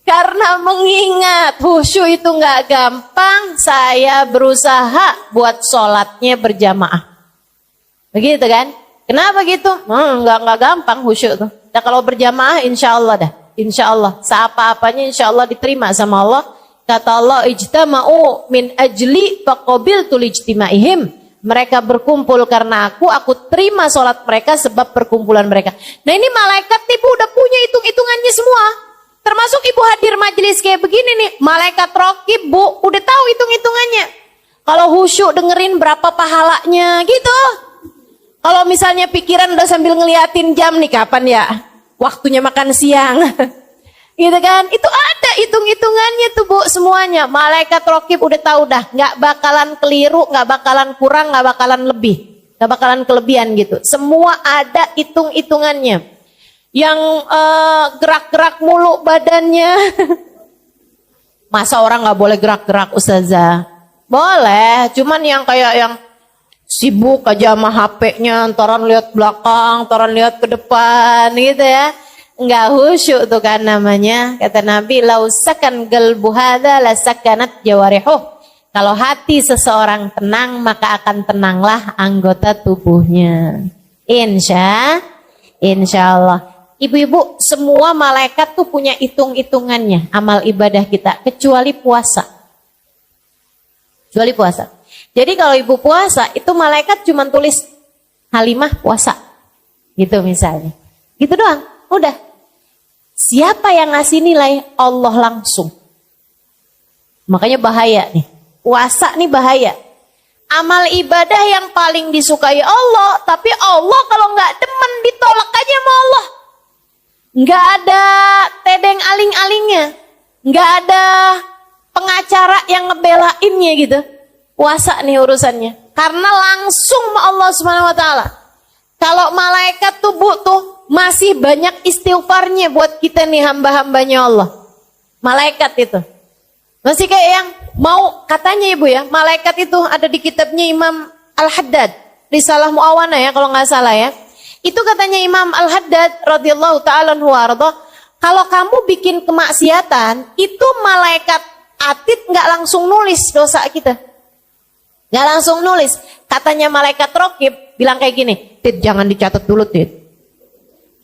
Karena mengingat khusyuk itu nggak gampang, saya berusaha buat sholatnya berjamaah. Begitu kan? Kenapa gitu? Nggak gampang khusyuk tuh. Nah kalau berjamaah insya Allah dah. Insya Allah, seapa-apanya insya Allah diterima sama Allah. Kata Allah, ijtama'u min ajli faqabiltu lijtimaihim. Mereka berkumpul karena aku terima sholat mereka sebab perkumpulan mereka. Nah ini malaikat ibu udah punya hitung-hitungannya semua. Termasuk ibu hadir majelis kayak begini nih, malaikat raqib Bu, udah tahu hitung-hitungannya. Kalau khusyuk dengerin berapa pahalanya gitu. Kalau misalnya pikiran udah sambil ngeliatin jam nih, kapan ya waktunya makan siang, gitu kan? Itu ada hitung-hitungannya tuh Bu semuanya. Malaikat raqib udah tahu dah, nggak bakalan keliru, nggak bakalan kurang, nggak bakalan lebih, nggak bakalan kelebihan gitu. Semua ada hitung-hitungannya. Yang gerak-gerak mulu badannya, masa orang nggak boleh gerak-gerak Ustazah? Boleh, cuman yang kayak yang sibuk aja sama HP-nya, antaran lihat belakang, antaran lihat ke depan gitu ya. Enggak khusyuk tuh kan namanya. Kata Nabi, lausakan qalbu hadza lasakanat jawarihuh. Kalau hati seseorang tenang, maka akan tenanglah anggota tubuhnya. Insya Allah. Ibu-ibu, semua malaikat tuh punya hitung-hitungannya amal ibadah kita, kecuali puasa. Kecuali puasa. Jadi kalau ibu puasa, itu malaikat cuma tulis Halimah puasa. Gitu misalnya. Gitu doang, udah. Siapa yang ngasih nilai? Allah langsung. Makanya bahaya nih. Puasa nih bahaya. Amal ibadah yang paling disukai Allah, tapi Allah kalau nggak demen ditolak aja sama Allah. Nggak ada tedeng aling-alingnya. Nggak ada pengacara yang ngebelainnya gitu. puasa nih urusannya. Karena langsung sama Allah Subhanahu wa taala. Kalau malaikat tuh Bu tuh masih banyak istighfarnya buat kita nih hamba-hambanya Allah. Malaikat itu. Masih kayak yang mau katanya Ibu ya, malaikat itu ada di kitabnya Imam Al-Haddad, Risalah Mu'awana ya kalau nggak salah ya. Itu katanya Imam Al-Haddad radhiyallahu ta'ala anhu warḍah, kalau kamu bikin kemaksiatan, itu malaikat atid nggak langsung nulis dosa kita. Nggak langsung nulis. Katanya malaikat raqib bilang kayak gini, Tid jangan dicatat dulu Tid.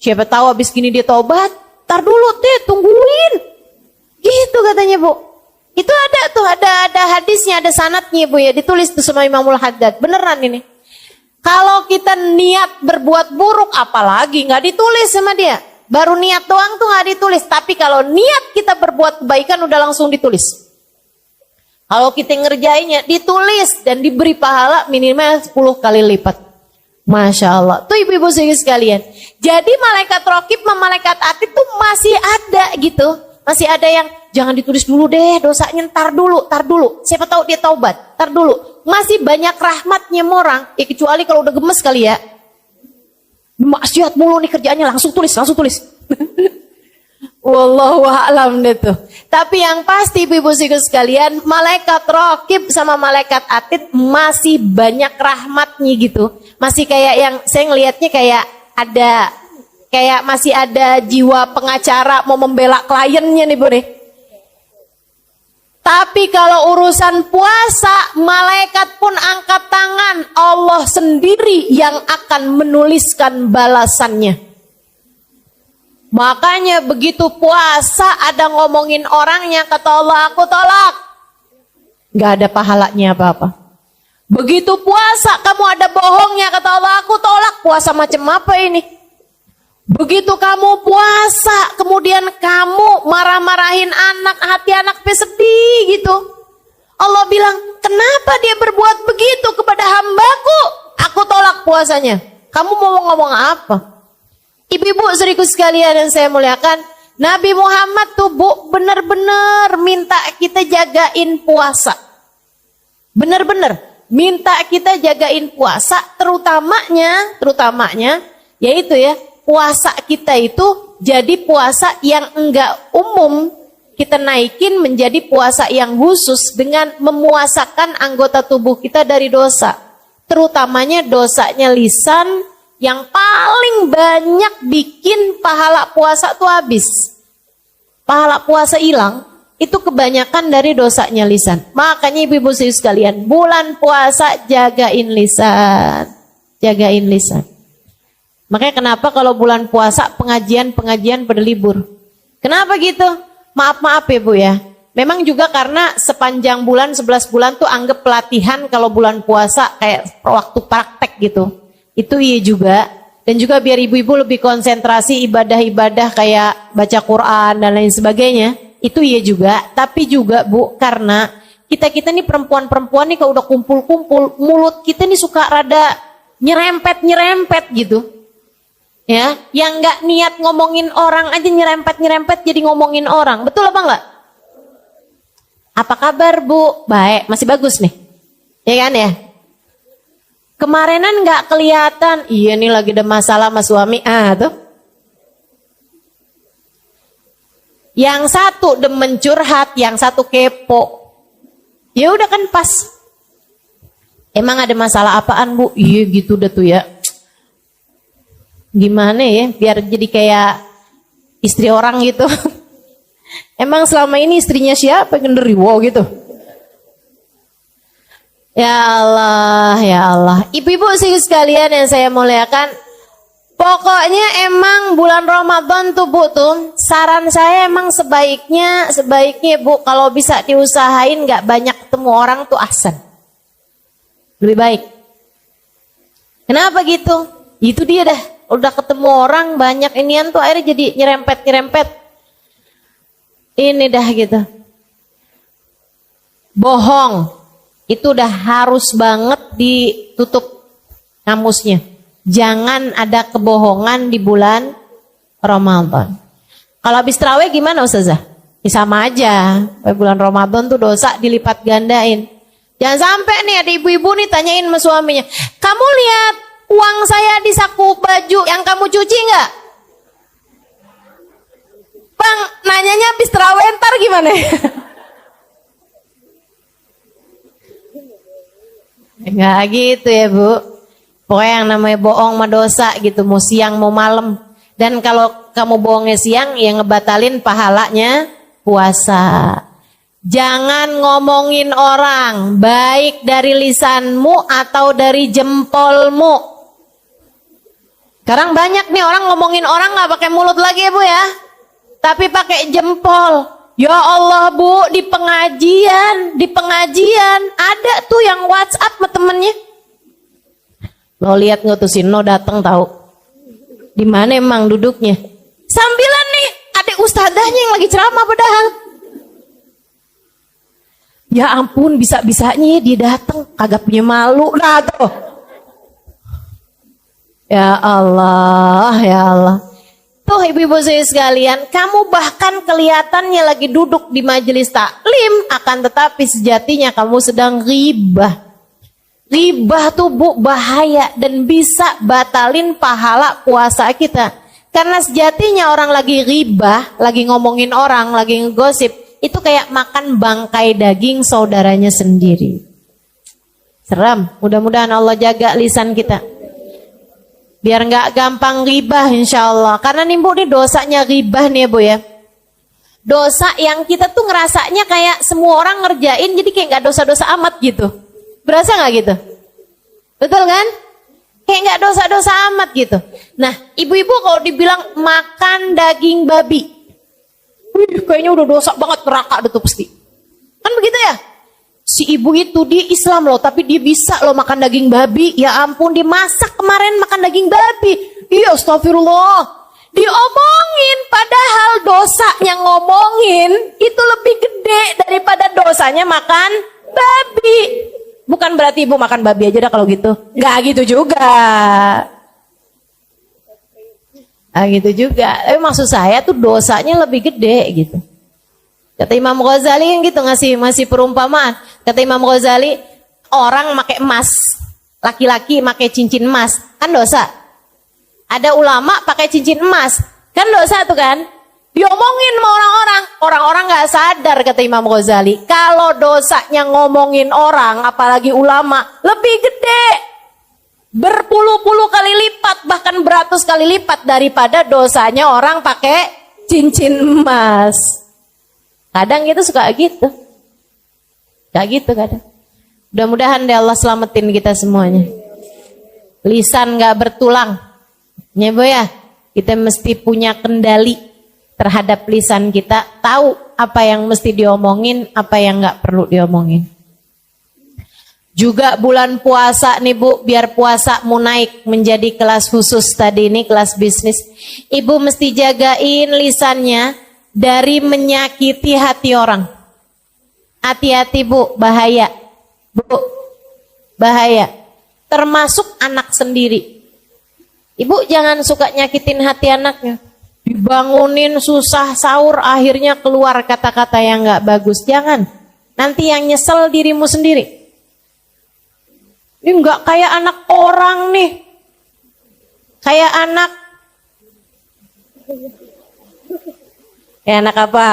Siapa tahu habis gini dia taubat, tar dulu Tid, tungguin. Gitu katanya Bu. Itu ada tuh, ada hadisnya, ada sanadnya Bu ya, ditulis tuh sama Imamul Haddad. Beneran ini. Kalau kita niat berbuat buruk, apalagi nggak ditulis sama dia. Baru niat doang tuh nggak ditulis. Tapi kalau niat kita berbuat kebaikan udah langsung ditulis. Kalau kita ngerjainnya ditulis dan diberi pahala minimal 10 kali lipat. Masya Allah. Tuh ibu-ibu sekalian. Jadi malaikat raqib sama malaikat atid tuh masih ada gitu. Masih ada yang jangan ditulis dulu deh dosanya, tar dulu. Siapa tahu dia taubat, tar dulu. Masih banyak rahmatnya orang, ya kecuali kalau udah gemes kali ya. Maksiat mulu nih kerjaannya, langsung tulis. Wallahu a'lam deh tuh. Tapi yang pasti ibu-ibu sekalian, malaikat raqib sama malaikat atid masih banyak rahmatnya gitu. Masih kayak yang saya ngelihatnya kayak ada, kayak masih ada jiwa pengacara mau membela kliennya nih Bu nih. Tapi kalau urusan puasa, malaikat pun angkat tangan. Allah sendiri yang akan menuliskan balasannya. Makanya begitu puasa ada ngomongin orangnya, kata Allah, aku tolak. Gak ada pahalanya apa-apa. Begitu puasa kamu ada bohongnya, kata Allah, aku tolak. Puasa macam apa ini? Begitu kamu puasa, kemudian kamu marah-marahin anak, hati anak sedih gitu. Allah bilang, kenapa dia berbuat begitu kepada hambaku? Aku tolak puasanya. Kamu mau ngomong apa? Ibu-ibu seriku sekalian yang saya muliakan, Nabi Muhammad tuh Bu benar-benar minta kita jagain puasa. Benar-benar minta kita jagain puasa, terutamanya yaitu ya, puasa kita itu jadi puasa yang enggak umum, kita naikin menjadi puasa yang khusus dengan memuasakan anggota tubuh kita dari dosa. Terutamanya dosanya lisan yang paling banyak bikin pahala puasa tuh habis. Pahala puasa hilang, itu kebanyakan dari dosanya lisan. Makanya ibu-ibu sekalian, bulan puasa jagain lisan. Jagain lisan. Makanya kenapa kalau bulan puasa pengajian pada libur. Kenapa gitu? Maaf ya Bu ya. Memang juga karena sepanjang bulan 11 bulan tuh anggap pelatihan kalau bulan puasa kayak waktu praktek gitu. Itu iya juga. Dan juga biar ibu-ibu lebih konsentrasi ibadah-ibadah kayak baca Quran dan lain sebagainya. Itu iya juga. Tapi juga Bu, karena kita nih perempuan-perempuan nih kalau udah kumpul-kumpul, mulut kita nih suka rada nyerempet gitu. Ya, yang nggak niat ngomongin orang aja nyerempet jadi ngomongin orang. Betul apa enggak? Apa kabar Bu? Baik, masih bagus nih. Ya kan ya? Kemarinan nggak kelihatan. Iya nih lagi ada masalah sama suami. Tuh. Yang satu demen curhat, yang satu kepo. Ya udah kan pas. Emang ada masalah apaan Bu? Iya gitu dah tuh ya. Gimana ya biar jadi kayak istri orang gitu. Emang selama ini istrinya siapa genderuwo gitu. Ya Allah. Ibu-ibu sekalian yang saya muliakan, pokoknya emang bulan Ramadan tuh Bu tuh, saran saya emang sebaiknya Bu kalau bisa diusahain nggak banyak ketemu orang tuh ahsan. Lebih baik. Kenapa gitu? Itu dia dah. Udah ketemu orang banyak inian tuh akhirnya jadi nyerempet. Ini dah gitu. Bohong. Itu udah harus banget ditutup kamusnya. Jangan ada kebohongan di bulan Ramadan. Kalau habis tarawih gimana Ustazah? Ya sama aja. Bulan Ramadan tuh dosa dilipat gandain. Jangan sampai nih ada ibu-ibu nih tanyain sama suaminya, kamu lihat uang saya di saku baju yang kamu cuci nggak? Bang, nanyanya habis terawih ntar gimana? Nggak gitu ya Bu. Pokoknya yang namanya bohong mah dosa gitu, mau siang mau malam. Dan kalau kamu bohongnya siang, ya ngebatalin pahalanya puasa. Jangan ngomongin orang, baik dari lisanmu atau dari jempolmu. Sekarang banyak nih orang ngomongin orang nggak pakai mulut lagi ya Bu ya, tapi pakai jempol. Ya Allah Bu, di pengajian ada tuh yang WhatsApp sama temennya. Lo lihat nggak tuh si No datang tahu? Di mana emang duduknya? Sambilan nih, ada ustadzahnya yang lagi ceramah padahal. Ya ampun, bisa-bisanya dia datang, kagak punya malu dah tuh. Ya Allah, ya Allah. Tuh ibu-ibu saya sekalian, kamu bahkan kelihatannya lagi duduk di majelis taklim, akan tetapi sejatinya kamu sedang ghibah. Ghibah tuh Bu bahaya dan bisa batalin pahala puasa kita. Karena sejatinya orang lagi ghibah, lagi ngomongin orang, lagi ngegosip, itu kayak makan bangkai daging saudaranya sendiri. Seram, mudah-mudahan Allah jaga lisan kita. Biar nggak gampang ghibah insya Allah. Karena nih Bu, nih dosanya ghibah nih ya Bu ya. Dosa yang kita tuh ngerasanya kayak semua orang ngerjain, jadi kayak nggak dosa-dosa amat gitu. Berasa nggak gitu? Betul kan? Kayak nggak dosa-dosa amat gitu. Nah, ibu-ibu kalau dibilang makan daging babi, wih, kayaknya udah dosa banget, neraka tuh pasti. Kan begitu ya? Si ibu itu dia Islam loh, tapi dia bisa loh makan daging babi. Ya ampun, dimasak kemarin makan daging babi. Iya, astagfirullah. Diomongin, padahal dosanya ngomongin itu lebih gede daripada dosanya makan babi. Bukan berarti ibu makan babi aja dah kalau gitu. Nggak gitu juga. Nggak gitu juga. Tapi maksud saya tuh dosanya lebih gede gitu. Kata Imam Ghazali yang gitu ngasih perumpamaan. Kata Imam Ghazali, orang pakai emas, laki-laki pakai cincin emas, kan dosa. Ada ulama pakai cincin emas, kan dosa tuh kan. Diomongin sama orang-orang nggak sadar kata Imam Ghazali. Kalau dosanya ngomongin orang, apalagi ulama, lebih gede. Berpuluh-puluh kali lipat, bahkan beratus kali lipat daripada dosanya orang pakai cincin emas. Kadang gitu suka gitu. Gak gitu kadang. Mudah-mudahan deh Allah selamatin kita semuanya. Lisan gak bertulang. Ya Bu ya, kita mesti punya kendali terhadap lisan kita, tahu apa yang mesti diomongin, apa yang nggak perlu diomongin. Juga bulan puasa nih Bu, biar puasamu naik menjadi kelas khusus tadi ini, kelas bisnis. Ibu mesti jagain lisannya dari menyakiti hati orang. Hati-hati Bu, bahaya. Bu, bahaya. Termasuk anak sendiri. Ibu jangan suka nyakitin hati anaknya. Dibangunin susah sahur, akhirnya keluar kata-kata yang gak bagus. Jangan, nanti yang nyesel dirimu sendiri. Ini gak kayak anak orang nih. Kayak anak apa?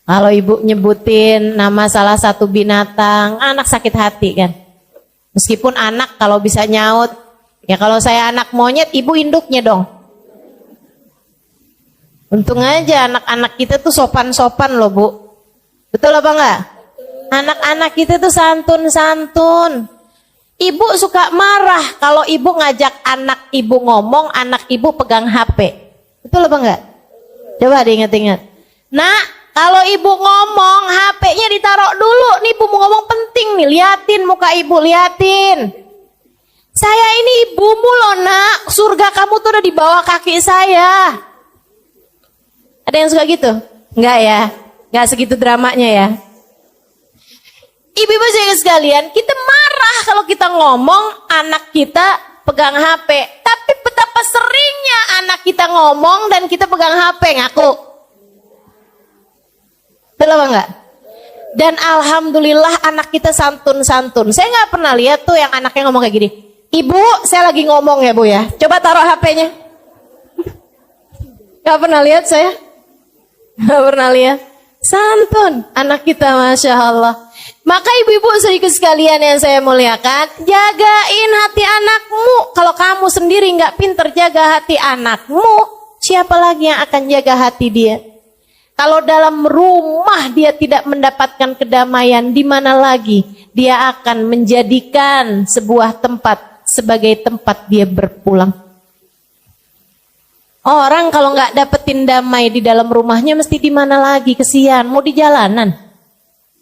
Kalau ibu nyebutin nama salah satu binatang, anak sakit hati kan. Meskipun anak kalau bisa nyaut, ya kalau saya anak monyet, ibu induknya dong. Untung aja anak-anak kita tuh sopan-sopan loh Bu. Betul apa enggak? Anak-anak kita tuh santun-santun. Ibu suka marah kalau ibu ngajak anak ibu ngomong, anak ibu pegang HP. Betul apa enggak? Coba diingat-ingat. Nah, kalau ibu ngomong, HP-nya ditaruh dulu. Nih ibu mau ngomong penting nih, liatin muka ibu, liatin. Saya ini ibumu loh nak, surga kamu tuh udah di bawah kaki saya. Ada yang suka gitu? Enggak ya? Enggak segitu dramanya ya? Ibu-ibu sekalian, kita marah kalau kita ngomong anak kita pegang HP. Tapi betapa seringnya anak kita ngomong dan kita pegang HP, ngaku. Betul apa enggak? Dan alhamdulillah anak kita santun-santun. Saya nggak pernah lihat tuh yang anaknya ngomong kayak gini. Ibu, saya lagi ngomong ya Bu ya. Coba taruh HP-nya. Nggak pernah lihat saya. Nggak pernah lihat. Santun anak kita, Masya Allah. Maka ibu-ibu sedikit sekalian yang saya muliakan, jagain hati anakmu. Kalau kamu sendiri nggak pinter jaga hati anakmu, siapa lagi yang akan jaga hati dia? Kalau dalam rumah dia tidak mendapatkan kedamaian, di mana lagi dia akan menjadikan sebuah tempat sebagai tempat dia berpulang. Orang kalau nggak dapetin damai di dalam rumahnya, mesti di mana lagi? Kesian, mau di jalanan.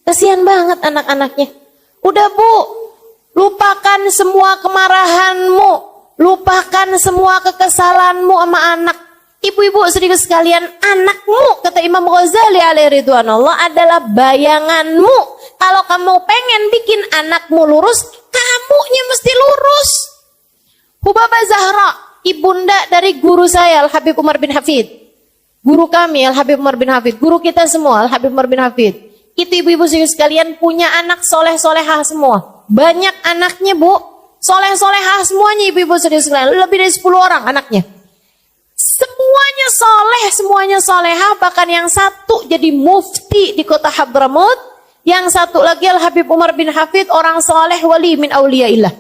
Kesian banget anak-anaknya. Udah Bu, lupakan semua kemarahanmu, lupakan semua kekesalanmu sama anak. Ibu-ibu sedikit sekalian, anakmu, kata Imam Ghazali alaihi ridwanullah, adalah bayanganmu. Kalau kamu pengen bikin anakmu lurus, kamunya mesti lurus. Hubabah Zahra, ibunda dari guru saya Al-Habib Umar bin Hafid. Guru kami Al-Habib Umar bin Hafid, guru kita semua Al-Habib Umar bin Hafid. Itu ibu-ibu sekalian punya anak soleh-solehah semua. Banyak anaknya Bu, soleh-solehah semuanya ibu-ibu sekalian. Lebih dari 10 orang anaknya. Semuanya soleh, semuanya solehah. Bahkan yang satu jadi mufti di kota Hadramut. Yang satu lagi Al-Habib Umar bin Hafid, orang soleh wali min auliyaillah.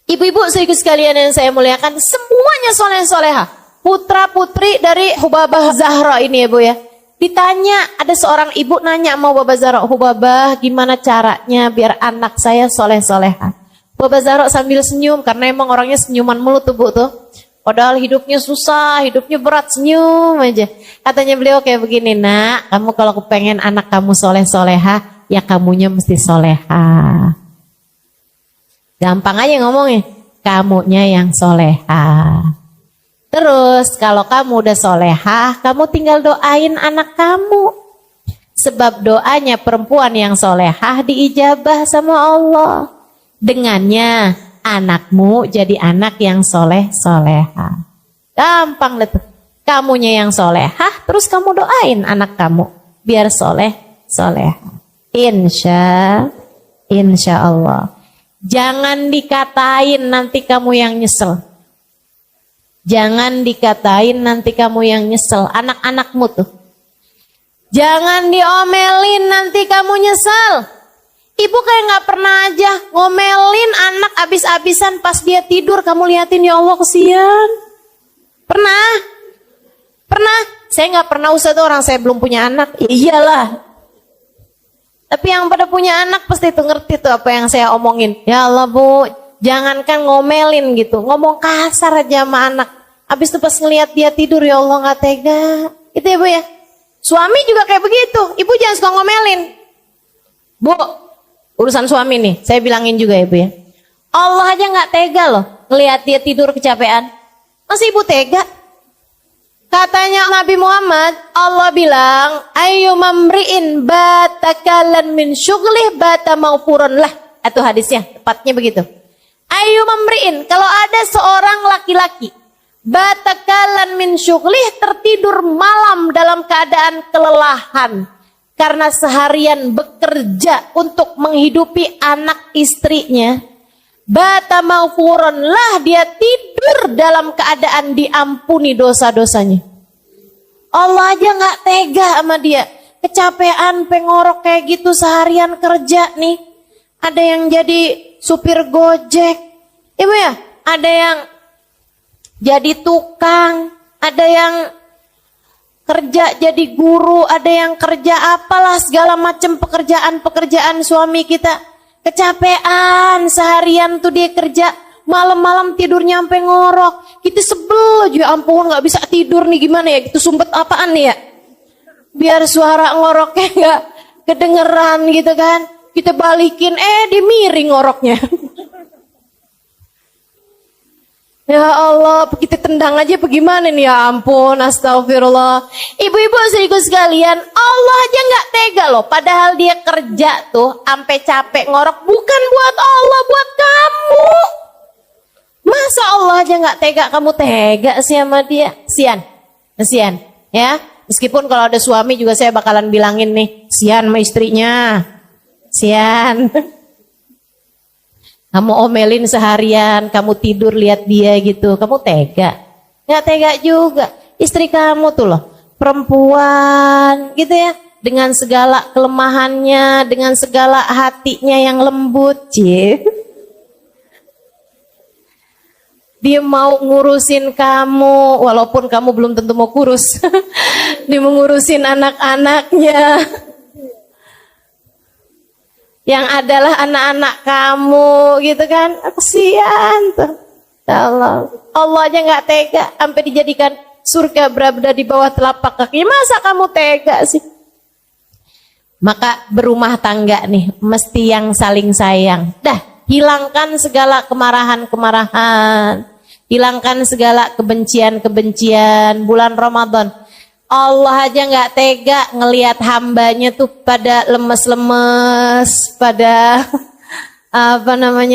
Ibu-ibu sekalian yang saya muliakan, semuanya soleh-solehah. Putra-putri dari Hubabah Zahra ini ya Bu ya. Ditanya, ada seorang ibu nanya sama Hubabah Zahra, Hubabah gimana caranya biar anak saya soleh-solehah? Hubabah Zahra sambil senyum, karena emang orangnya senyuman mulu tuh Bu tuh. Padahal hidupnya susah, hidupnya berat, senyum aja. Katanya beliau kayak begini, nak, kamu kalau kepengen anak kamu soleh-solehah, ya kamunya mesti solehah. Gampang aja ngomongnya, kamunya yang solehah. Terus kalau kamu udah solehah, kamu tinggal doain anak kamu. Sebab doanya perempuan yang solehah diijabah sama Allah. Dengannya anakmu jadi anak yang soleh-solehah. Gampang lah tuh. Kamunya yang solehah, terus kamu doain anak kamu biar soleh-solehah. Insya Allah. Jangan dikatain nanti kamu yang nyesel. Jangan dikatain nanti kamu yang nyesel. Anak-anakmu tuh. Jangan diomelin nanti kamu nyesel. Ibu kayak gak pernah aja ngomelin anak abis-abisan pas dia tidur. Kamu liatin, ya Allah kesian. Pernah? Pernah? Saya gak pernah usah tuh, orang saya belum punya anak. Ya iyalah. Tapi yang pada punya anak pasti tuh ngerti tuh apa yang saya omongin. Ya Allah Bu, jangankan ngomelin gitu. Ngomong kasar aja sama anak. Abis itu pas ngeliat dia tidur, ya Allah gak tega. Itu ya Bu ya. Suami juga kayak begitu. Ibu jangan suka ngomelin. Bu, urusan suami nih, saya bilangin juga ya Bu ya. Allah aja gak tega loh ngelihat dia tidur kecapean. Masa ibu tega? Katanya Nabi Muhammad, Allah bilang, ayu mamri'in batakalan min syughlih bata maufuron lah. Itu hadisnya, tepatnya begitu. Ayu mamri'in, kalau ada seorang laki-laki, batakalan min syughlih, tertidur malam dalam keadaan kelelahan. Karena seharian bekerja untuk menghidupi anak istrinya. Bata maufuron lah, dia tidur dalam keadaan diampuni dosa-dosanya. Allah aja gak tega sama dia. Kecapean, pengorok kayak gitu seharian kerja nih. Ada yang jadi supir Gojek. Ibu ya, ada yang jadi tukang. Ada yang kerja jadi guru. Ada yang kerja apalah segala macam pekerjaan-pekerjaan suami kita. Kecapean seharian tuh dia kerja, malam-malam tidurnya sampai ngorok. Kita sebel aja, ampun nggak bisa tidur nih, gimana ya? Gitu sumpet apaan nih ya? Biar suara ngoroknya nggak kedengeran gitu kan? Kita balikin, dia miring ngoroknya. Ya Allah, kita tendang aja bagaimana nih, ya ampun, astagfirullah. Ibu-ibu sedikit sekalian, Allah aja nggak tega loh. Padahal dia kerja tuh, sampai capek ngorok, bukan buat Allah, buat kamu. Masa Allah aja nggak tega, kamu tega sih sama dia? Kesian, ya. Meskipun kalau ada suami juga saya bakalan bilangin nih, sian sama istrinya. Sian. Kamu omelin seharian, kamu tidur lihat dia gitu, kamu tega? Nggak tega juga. Istri kamu tuh loh, perempuan gitu ya, dengan segala kelemahannya, dengan segala hatinya yang lembut, dia mau ngurusin kamu, walaupun kamu belum tentu mau kurus. Dia mau ngurusin anak-anaknya. Yang adalah anak-anak kamu, gitu kan. Kasihan tuh. Ya Allah. Allah aja gak tega, sampai dijadikan surga berada di bawah telapak kaki. Masa kamu tega sih? Maka berumah tangga nih, mesti yang saling sayang. Dah, hilangkan segala kemarahan-kemarahan. Hilangkan segala kebencian-kebencian. Bulan Ramadan, Allah aja gak tega ngelihat hambanya tuh pada lemes-lemes, pada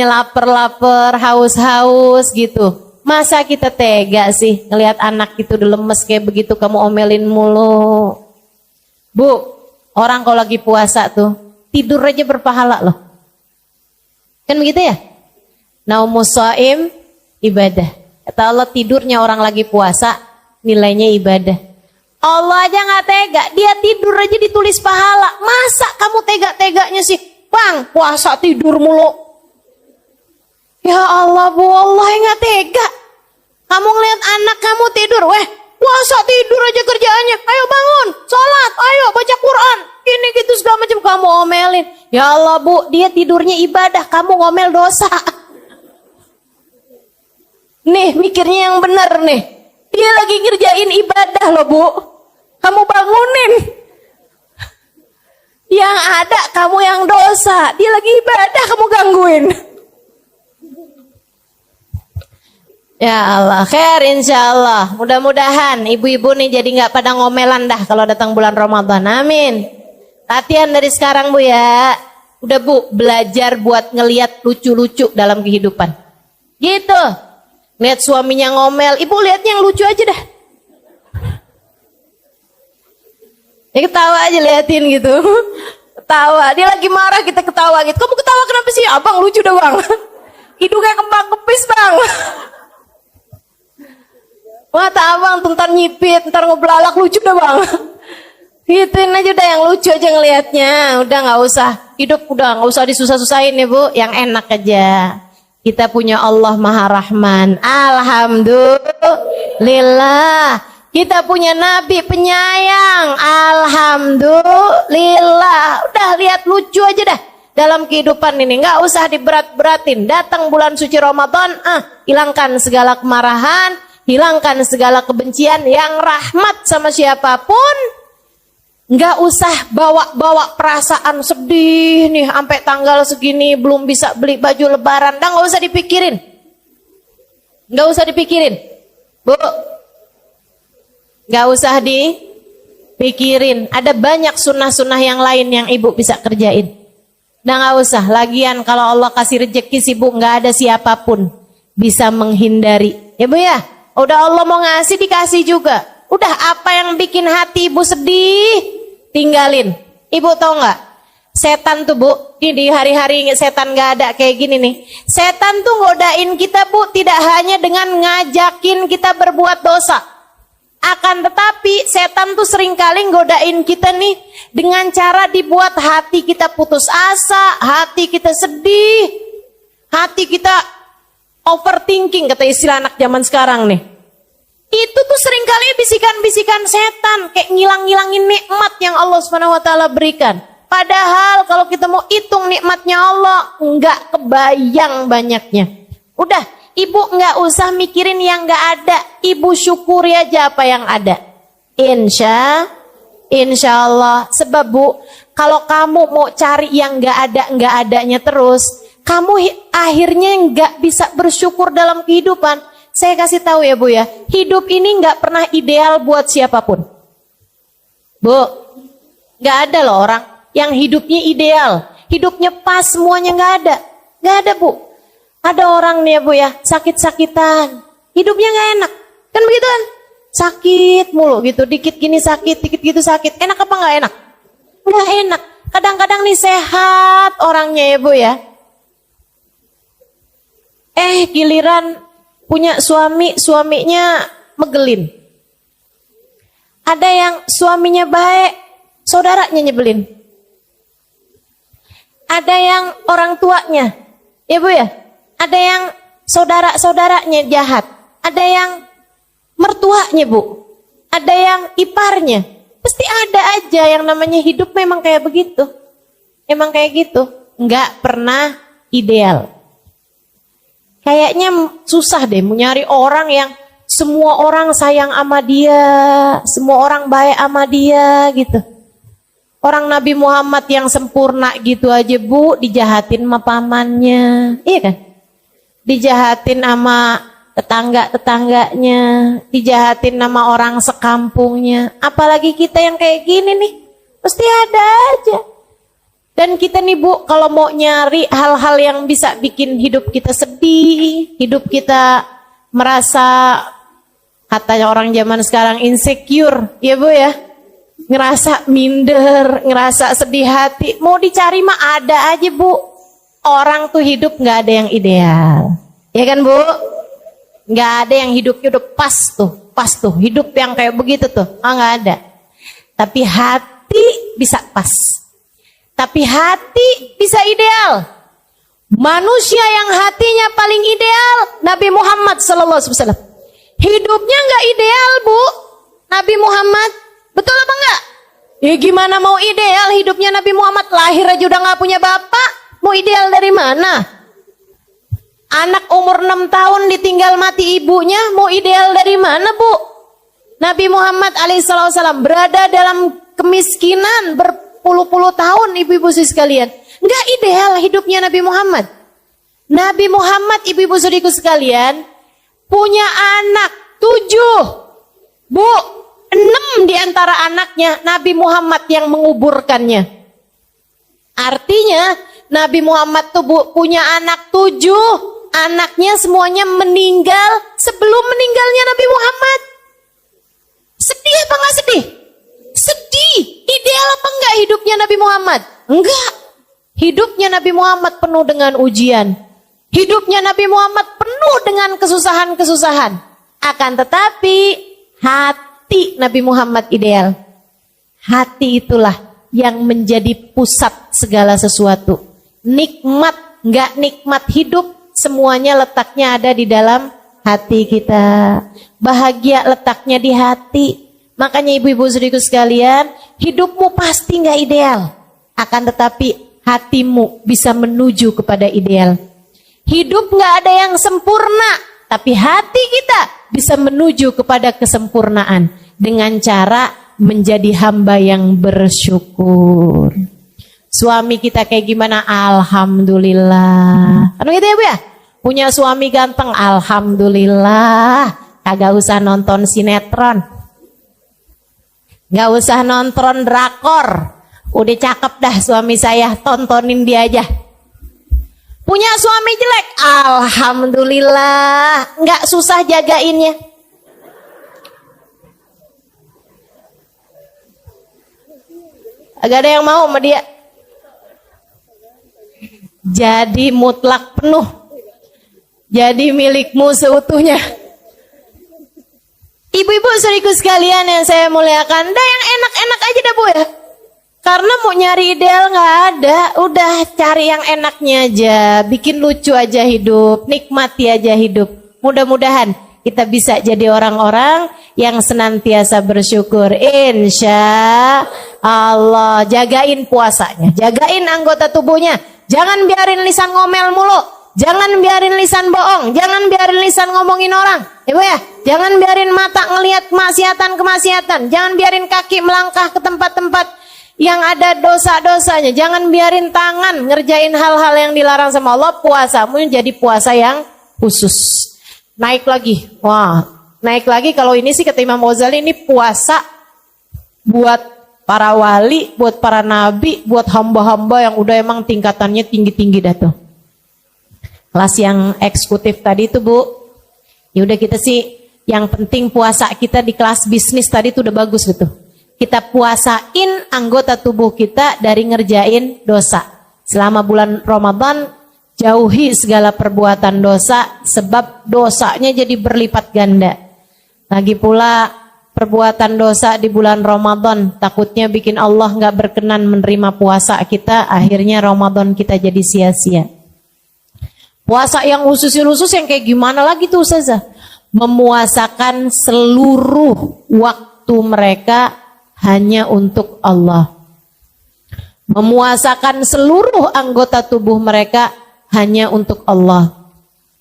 lapar-lapar, haus-haus gitu. Masa kita tega sih ngelihat anak itu udah lemes kayak begitu, kamu omelin mulu. Bu, orang kalau lagi puasa tuh tidur aja berpahala loh. Kan begitu ya? Naumus shaim ibadah. Kata Allah, tidurnya orang lagi puasa nilainya ibadah. Allah aja gak tega, dia tidur aja ditulis pahala. Masa kamu tega-teganya sih? Bang, puasa tidur mulu. Ya Allah, Bu, Allah yang gak tega. Kamu ngeliat anak kamu tidur, puasa tidur aja kerjaannya. Ayo bangun, sholat, ayo baca Quran. Ini gitu segala macam kamu omelin. Ya Allah, Bu, dia tidurnya ibadah, kamu ngomel dosa. Nih, mikirnya yang benar nih. Dia lagi ngerjain ibadah loh, Bu. Kamu bangunin. Yang ada kamu yang dosa. Dia lagi ibadah, kamu gangguin. Ya Allah, khair insyaallah. Mudah-mudahan ibu-ibu nih jadi gak pada ngomelan dah kalau datang bulan Ramadan. Amin. Latihan dari sekarang, Bu ya. Udah, Bu, belajar buat ngelihat lucu-lucu dalam kehidupan. Gitu. Lihat suaminya ngomel, ibu lihatnya yang lucu aja dah. Ya ketawa aja liatin gitu. Ketawa, dia lagi marah kita ketawa gitu. Kamu ketawa kenapa sih? Abang lucu dah bang. Hidungnya kembang kepis bang. Mata abang ntar nyipit, ntar ngebelalak lucu dah bang. Gituin aja udah yang lucu aja ngelihatnya. Udah gak usah, hidup udah gak usah disusah-susahin ya Bu. Yang enak aja. Kita punya Allah Maha Rahman. Alhamdulillah. Kita punya Nabi penyayang. Alhamdulillah. Udah lihat lucu aja dah dalam kehidupan ini. Nggak usah diberat-beratin. Datang bulan suci Ramadan, hilangkan segala kemarahan, hilangkan segala kebencian. Yang rahmat sama siapapun. Nggak usah bawa-bawa perasaan sedih nih sampai tanggal segini belum bisa beli baju lebaran. Nggak usah dipikirin. Nggak usah dipikirin. Bu, nggak usah dipikirin. Ada banyak sunnah-sunnah yang lain yang ibu bisa kerjain. Nah nggak usah. Lagian kalau Allah kasih rezeki sih Bu, nggak ada siapapun bisa menghindari. Ya Bu ya. Udah Allah mau ngasih dikasih juga. Udah apa yang bikin hati ibu sedih, tinggalin. Ibu tahu nggak? Setan tuh Bu, ini di hari-hari setan nggak ada kayak gini nih. Setan tuh ngodain kita Bu, tidak hanya dengan ngajakin kita berbuat dosa. Akan tetapi setan tuh seringkali ngodain kita nih dengan cara dibuat hati kita putus asa, hati kita sedih, hati kita overthinking kata istilah anak zaman sekarang nih. Itu tuh seringkali bisikan-bisikan setan kayak ngilang-ngilangin nikmat yang Allah SWT berikan. Padahal kalau kita mau hitung nikmatnya Allah, nggak kebayang banyaknya. Udah, ibu nggak usah mikirin yang nggak ada. Ibu syukuri aja apa yang ada. Insya Allah. Sebab Bu, kalau kamu mau cari yang nggak adanya terus, kamu akhirnya nggak bisa bersyukur dalam kehidupan. Saya kasih tahu ya Bu ya, hidup ini nggak pernah ideal buat siapapun. Bu, nggak ada loh orang yang hidupnya ideal, hidupnya pas semuanya nggak ada Bu. Ada orang nih ya Bu ya, sakit-sakitan, hidupnya nggak enak, kan begitu kan? Sakit mulu gitu, dikit gini sakit, dikit gitu sakit. Enak apa nggak enak? Nggak enak. Kadang-kadang nih sehat orangnya ya Bu ya. Giliran punya suami, suaminya megelin. Ada yang suaminya baik, saudaranya nyebelin. Ada yang orang tuanya, ya Bu ya. Ada yang saudara-saudaranya jahat. Ada yang mertuanya Bu. Ada yang iparnya. Pasti ada aja yang namanya hidup memang kayak begitu. Emang kayak gitu. Nggak pernah ideal. Kayaknya susah deh nyari orang yang semua orang sayang sama dia. Semua orang baik sama dia gitu. Orang Nabi Muhammad yang sempurna gitu aja Bu, dijahatin sama pamannya. Iya kan? Dijahatin sama tetangga-tetangganya, dijahatin sama orang sekampungnya. Apalagi kita yang kayak gini nih, pasti ada aja. Dan kita nih Bu, kalau mau nyari hal-hal yang bisa bikin hidup kita sedih, hidup kita merasa, katanya orang zaman sekarang insecure, ya Bu ya. Ngerasa minder, ngerasa sedih hati, mau dicari mah ada aja Bu. Orang tuh hidup nggak ada yang ideal, ya kan Bu? Nggak ada yang hidup pas tuh, hidup yang kayak begitu tuh, nggak ada. Tapi hati bisa pas, tapi hati bisa ideal. Manusia yang hatinya paling ideal, Nabi Muhammad SAW. Hidupnya nggak ideal Bu, Nabi Muhammad. Betul apa enggak? Ya gimana mau ideal hidupnya Nabi Muhammad, lahir aja udah nggak punya bapak, mau ideal dari mana? Anak umur 6 tahun ditinggal mati ibunya, mau ideal dari mana Bu? Nabi Muhammad alaihissalam berada dalam kemiskinan berpuluh-puluh tahun, ibu-ibu sekalian. Nggak ideal hidupnya Nabi Muhammad. Nabi Muhammad, ibu-ibu saudariku sekalian, punya anak 7 Bu. 6 di antara anaknya Nabi Muhammad yang menguburkannya. Artinya Nabi Muhammad tuh punya anak 7, anaknya semuanya meninggal sebelum meninggalnya Nabi Muhammad. Sedih apa enggak sedih? Sedih. Ideal apa enggak hidupnya Nabi Muhammad? Enggak. Hidupnya Nabi Muhammad penuh dengan ujian. Hidupnya Nabi Muhammad penuh dengan kesusahan-kesusahan. Akan tetapi hati Nabi Muhammad ideal. Hati itulah yang menjadi pusat segala sesuatu. Nikmat, enggak nikmat hidup, semuanya letaknya ada di dalam hati kita. Bahagia letaknya di hati. Makanya ibu-ibu saudariku sekalian, hidupmu pasti enggak ideal. Akan tetapi hatimu bisa menuju kepada ideal. Hidup enggak ada yang sempurna, tapi hati kita bisa menuju kepada kesempurnaan dengan cara menjadi hamba yang bersyukur. Suami kita kayak gimana? Alhamdulillah. Kan gitu ya Bu ya? Punya suami ganteng, alhamdulillah. Kagak usah nonton sinetron, gak usah nonton drakor. Udah cakep dah suami saya, tontonin dia aja. Punya suami jelek, alhamdulillah, nggak susah jagainnya. Agak ada yang mau sama dia. Jadi mutlak penuh. Jadi milikmu seutuhnya. Ibu-ibu saudariku sekalian yang saya muliakan, dah yang enak-enak aja dah Bu ya. Karena mau nyari ideal nggak ada, udah cari yang enaknya aja, bikin lucu aja hidup, nikmati aja hidup. Mudah-mudahan kita bisa jadi orang-orang yang senantiasa bersyukur. Insya Allah, jagain puasanya, jagain anggota tubuhnya, jangan biarin lisan ngomel mulu, jangan biarin lisan bohong, jangan biarin lisan ngomongin orang, ibu ya, jangan biarin mata ngelihat kemaksiatan, jangan biarin kaki melangkah ke tempat-tempat yang ada dosa-dosanya. Jangan biarin tangan ngerjain hal-hal yang dilarang sama Allah. Puasamu jadi puasa yang khusus. Naik lagi. Wah, naik lagi kalau ini sih kata Imam Ghazali, ini puasa buat para wali, buat para nabi, buat hamba-hamba yang udah emang tingkatannya tinggi-tinggi dah tuh. Kelas yang eksekutif tadi tuh Bu. Ya udah kita sih Yang penting puasa kita di kelas bisnis tadi tuh udah bagus gitu. Kita puasain anggota tubuh kita dari ngerjain dosa. Selama bulan Ramadan, jauhi segala perbuatan dosa, sebab dosanya jadi berlipat ganda. Lagi pula perbuatan dosa di bulan Ramadan takutnya bikin Allah nggak berkenan menerima puasa kita, akhirnya Ramadan kita jadi sia-sia. Puasa yang khusus yang kayak gimana lagi tuh Ustazah? Memuasakan seluruh waktu mereka hanya untuk Allah. Memuasakan seluruh anggota tubuh mereka hanya untuk Allah.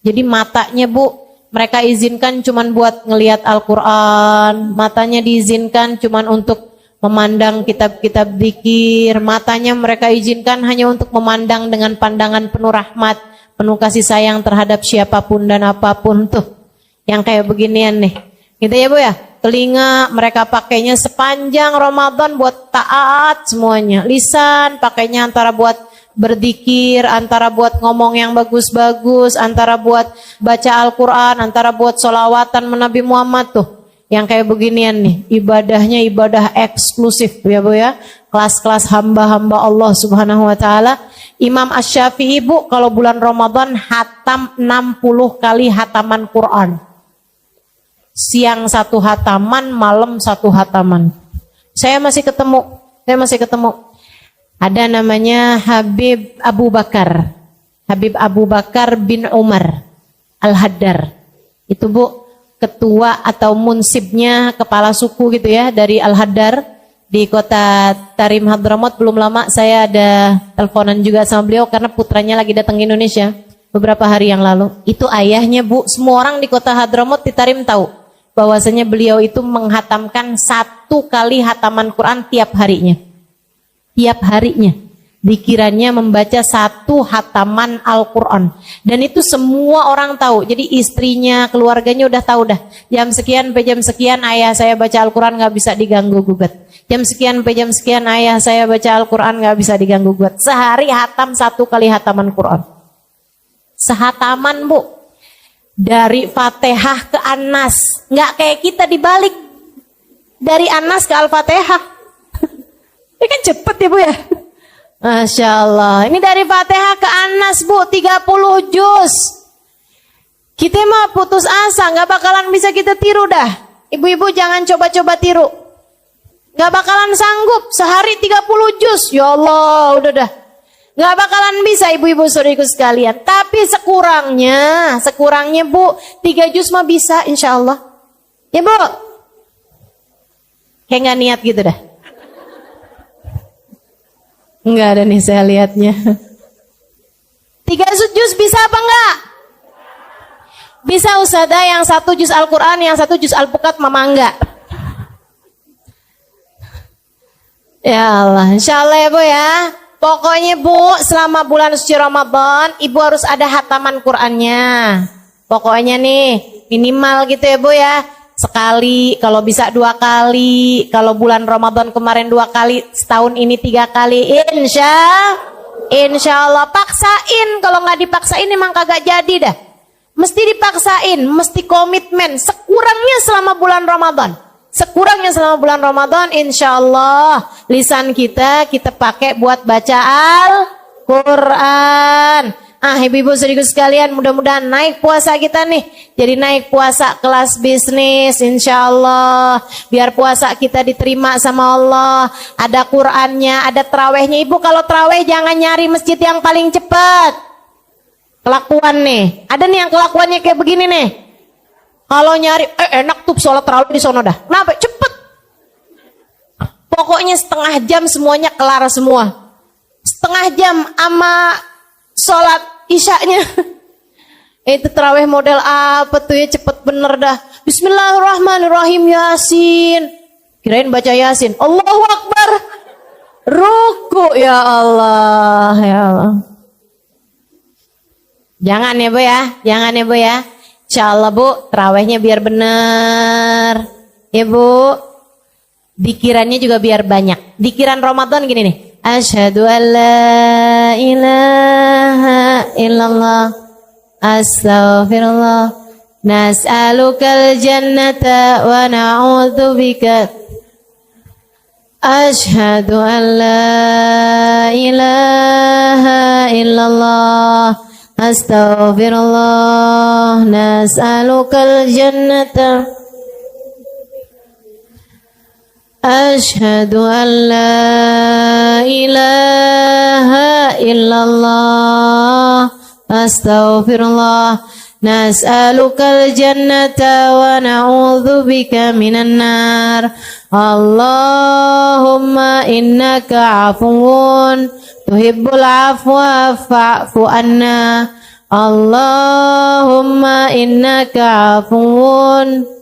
Jadi matanya Bu, mereka izinkan cuman buat ngelihat Al-Quran. Matanya diizinkan cuman untuk memandang kitab-kitab zikir. Matanya mereka izinkan hanya untuk memandang dengan pandangan penuh rahmat, penuh kasih sayang terhadap siapapun dan apapun tuh. Yang kayak beginian nih. Gitu ya Bu ya. Telinga mereka pakainya sepanjang Ramadan buat taat semuanya. Lisan pakainya antara buat berzikir, antara buat ngomong yang bagus-bagus, antara buat baca Al-Quran, antara buat sholawatan Nabi Muhammad tuh. Yang kayak beginian nih. Ibadahnya ibadah eksklusif ya Bu ya. Kelas-kelas hamba-hamba Allah Subhanahu wa ta'ala. Imam Asy-Syafi'i Bu kalau bulan Ramadan hatam 60 kali hataman Quran. Siang 1 hataman, malam 1 hataman. Saya masih ketemu. Ada namanya Habib Abu Bakar. Habib Abu Bakar bin Umar Al-Haddar. Itu Bu, ketua atau munsibnya, kepala suku gitu ya, dari Al-Haddar di kota Tarim Hadramaut. Belum lama saya ada teleponan juga sama beliau karena putranya lagi datang ke Indonesia beberapa hari yang lalu. Itu ayahnya Bu, semua orang di kota Hadramaut di Tarim tahu bahwasanya beliau itu menghatamkan 1 kali hataman Quran tiap harinya. Tiap harinya. Dikiranya membaca 1 hataman Al-Quran. Dan itu semua orang tahu. Jadi istrinya, keluarganya udah tahu dah. Jam sekian sampai jam sekian ayah saya baca Al-Quran gak bisa diganggu gugat. Jam sekian sampai jam sekian ayah saya baca Al-Quran gak bisa diganggu gugat. Sehari hatam 1 kali hataman Quran. Sehataman Bu. Dari Fatihah ke An-Nas. Nggak kayak kita dibalik. Dari An-Nas ke Al-Fatihah. Ini kan cepet ya Bu ya. Masya Allah. Ini dari Fatihah ke An-Nas Bu. 30 juz. Kita mah putus asa. Nggak bakalan bisa kita tiru dah. Ibu-ibu jangan coba-coba tiru. Nggak bakalan sanggup. Sehari 30 juz. Ya Allah. Udah dah. Gak bakalan bisa ibu-ibu saudariku sekalian. Tapi sekurangnya Bu, 3 juz mah bisa insya Allah. Ya Bu. Kayak gak niat gitu dah. Enggak ada nih saya lihatnya. 3 juz bisa apa enggak? Bisa Ustazah, yang 1 juz Al-Quran, yang 1 juz Al-Bukat mama enggak. Ya Allah, insya Allah ya Bu ya. Pokoknya Bu, selama bulan suci Ramadan, Ibu harus ada hataman Qur'annya. Pokoknya nih, minimal gitu ya Bu ya. Sekali, kalau bisa 2 kali. Kalau bulan Ramadan kemarin 2 kali, setahun ini 3 kali. Insya Allah. Paksain, kalau nggak dipaksain emang kagak jadi dah. Mesti dipaksain, mesti komitmen. Sekurangnya selama bulan Ramadan. Insya Allah lisan kita pakai buat baca Al-Quran. Ibu-ibu saudariku sekalian, mudah-mudahan naik puasa kita nih. Jadi naik puasa kelas bisnis insya Allah. Biar puasa kita diterima sama Allah. Ada Qurannya, ada terawihnya. Ibu kalau terawih jangan nyari masjid yang paling cepat. Kelakuan nih. Ada nih yang kelakuannya kayak begini nih. Kalau nyari, enak tuh sholat tarawih di sono dah. Kenapa? Cepet. Pokoknya setengah jam semuanya kelar semua. Setengah jam sama sholat isyanya. Itu tarawih model apa tuh ya, cepet bener dah. Bismillahirrahmanirrahim, Yasin. Kirain baca Yasin. Allahu Akbar. Ruku, ya Allah, ya Allah. Jangan ya Bu ya. Insya Allah Bu, terawihnya biar bener. Ya Bu, dikirannya juga biar banyak. Dikiran Ramadan gini nih. Asyhadu an la ilaha illallah. Astaghfirullah. nas'alukal jannata wa na'udzubika. Asyhadu an la ilaha illallah astaghfirullah nas'alukal jannata. Asyhadu an la ilaha illallah astaghfirullah nas'alukal jannata wa na'udzubika minan nar. Allahumma innaka afuwun tuhibbul afwa fa'fu anna. Allahumma innaka afuwun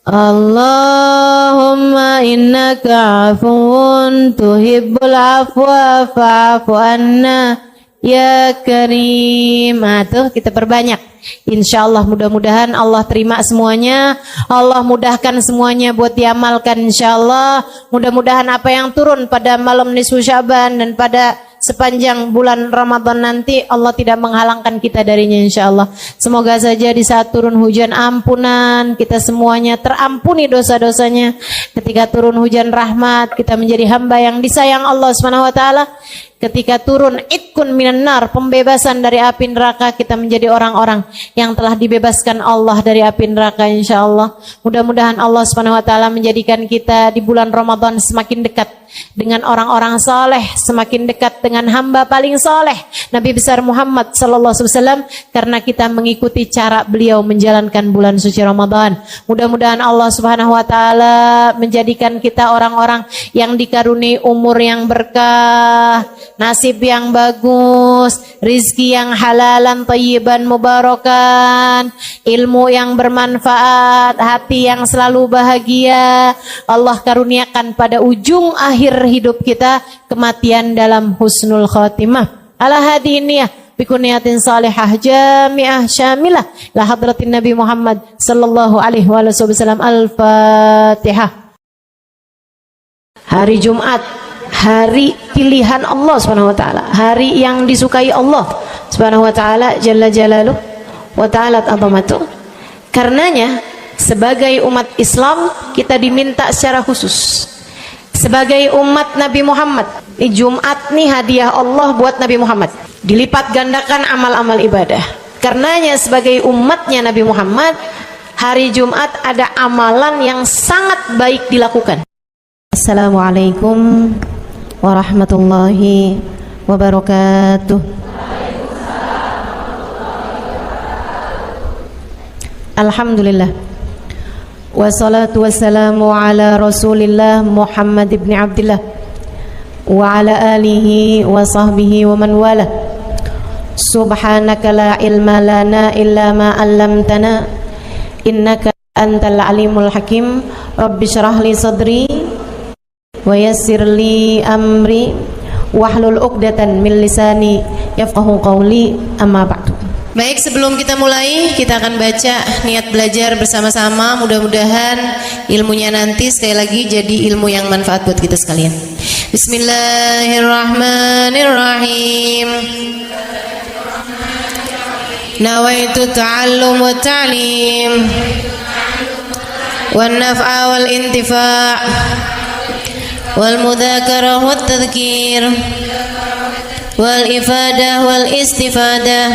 Allahumma innaka afuwun tuhibbul afwa fa'fu anna ya karim. Tuh kita perbanyak. Insyaallah mudah-mudahan Allah terima semuanya. Allah mudahkan semuanya buat diamalkan insyaallah. Mudah-mudahan apa yang turun pada malam nisfu Sya'ban dan pada sepanjang bulan Ramadan nanti Allah tidak menghalangkan kita darinya insyaallah. Semoga saja di saat turun hujan ampunan kita semuanya terampuni dosa-dosanya. Ketika turun hujan rahmat kita menjadi hamba yang disayang Allah Subhanahu wa taala. Ketika turun itkun minan nar, pembebasan dari api neraka, kita menjadi orang-orang yang telah dibebaskan Allah dari api neraka insyaallah. Mudah-mudahan Allah Subhanahu wa taala menjadikan kita di bulan Ramadan semakin dekat dengan orang-orang saleh, semakin dekat dengan hamba paling saleh Nabi besar Muhammad sallallahu alaihi wasallam, karena kita mengikuti cara beliau menjalankan bulan suci Ramadan. Mudah-mudahan Allah Subhanahu wa taala menjadikan kita orang-orang yang dikaruniai umur yang berkah, nasib yang bagus, rizki yang halalan thayyiban mubarakan, ilmu yang bermanfaat, hati yang selalu bahagia. Allah karuniakan pada ujung akhir hidup kita kematian dalam husnul khatimah. Ala hadiniyah bikuniyatin salihah jami'ah syamilah la hadratin Nabi Muhammad sallallahu alaihi wasallam. Al-Fatihah. Hari Jumat, hari pilihan Allah Subhanahu wa taala, hari yang disukai Allah Subhanahu wa taala jalla jalaluh wa ta'ala azamatuh. Karenanya sebagai umat Islam kita diminta secara khusus sebagai umat Nabi Muhammad. Ini Jumat nih hadiah Allah buat Nabi Muhammad. Dilipat gandakan amal-amal ibadah. Karenanya sebagai umatnya Nabi Muhammad, hari Jumat ada amalan yang sangat baik dilakukan. Assalamualaikum warahmatullahi wabarakatuh. Alhamdulillah. Wassalatu wassalamu ala Rasulillah Muhammad ibn Abdillah wa ala alihi wa sahbihi wa man wala. Subhanaka la ilma lana illa ma 'allamtana innaka antal alimul hakim. Rabbi shrah li sadri wa yassir li amri wahlul 'uqdatan min lisani yafqahu qawli. Amma ba'du. Baik, sebelum kita mulai, kita akan baca niat belajar bersama-sama. Mudah-mudahan ilmunya nanti sekali lagi jadi ilmu yang manfaat buat kita sekalian. Bismillahirrahmanirrahim. Nawaitu ta'allum wa ta'lim wan naf'a wal intifa' wal mudzakarah wat tadhkir wal ifadah wal istifadah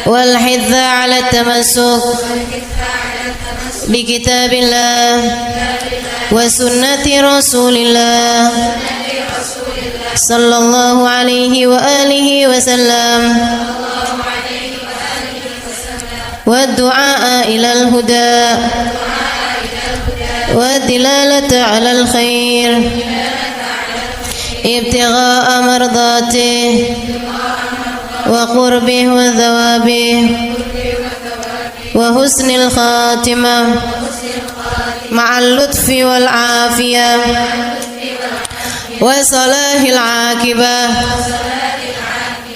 wal hidza ala tamassuk bi kitabillah wa sunnati rasulillah sallallahu alaihi wa alihi wasallam wa du'a ila al huda wa dilalata ala al khair ibtigha'a mardatih wa qurbih wa thawabih wa husnil khatimah ma'al lutfi wal afiyah wa salahil aqibah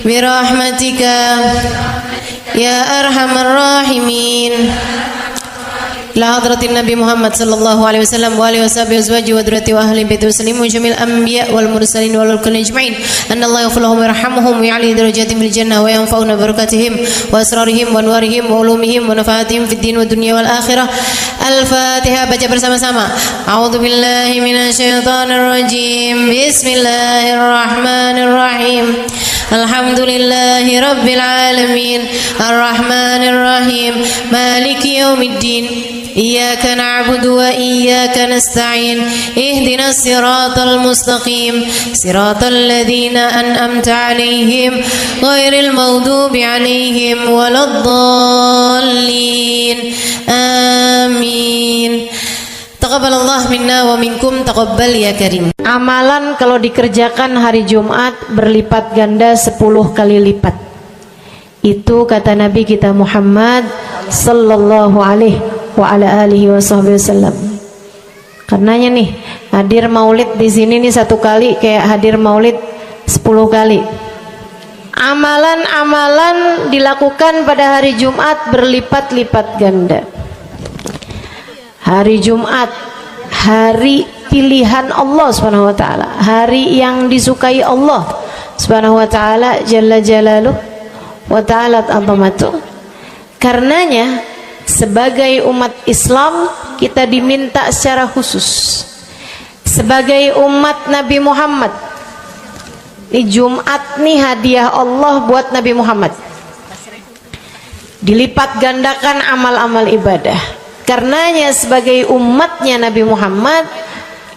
birahmatika ya arhamar rahimin إلى حضرة النبي محمد صلى الله عليه وسلم وآله وصحبه وأزواجه وذريته وأهل بيته وسلم وجميع الأنبياء والمرسلين والكل أجمعين أن الله يغفر لهم ويرحمهم ويعلي درجاتهم في الجنة وينفعنا ببركاتهم وأسرارهم وأنوارهم وعلومهم ونفعاتهم في الدين والدنيا والآخرة. الفاتحة. Baca bersama-sama. A'udzu billahi minasyaitonir rajim. Bismillahirrahmanirrahim. Alhamdulillahi rabbil alamin. Arrahmanir rahim. Maliki yaumiddin. إياك نعبد وإياك نستعين اهدنا الصراط المستقيم صراط الذين أنعمت عليهم غير المغضوب عليهم ولا الضالين آمين. Taqabbalallah minna wa minkum taqabbal ya karim. Amalan kalau dikerjakan hari Jumat berlipat ganda 10 kali lipat. Itu kata Nabi kita Muhammad sallallahu alaihi wa ala alihi wasallam. Karenanya nih hadir maulid di sini nih 1 kali kayak hadir maulid 10 kali. Amalan-amalan dilakukan pada hari Jumat berlipat-lipat ganda. Hari Jumat, hari pilihan Allah Subhanahu wa taala, hari yang disukai Allah Subhanahu wa taala jalla jalaluh wa ta'ala azamatu. Karenanya sebagai umat Islam kita diminta secara khusus sebagai umat Nabi Muhammad, di Jumat nih hadiah Allah buat Nabi Muhammad, dilipat gandakan amal-amal ibadah. Karenanya sebagai umatnya Nabi Muhammad,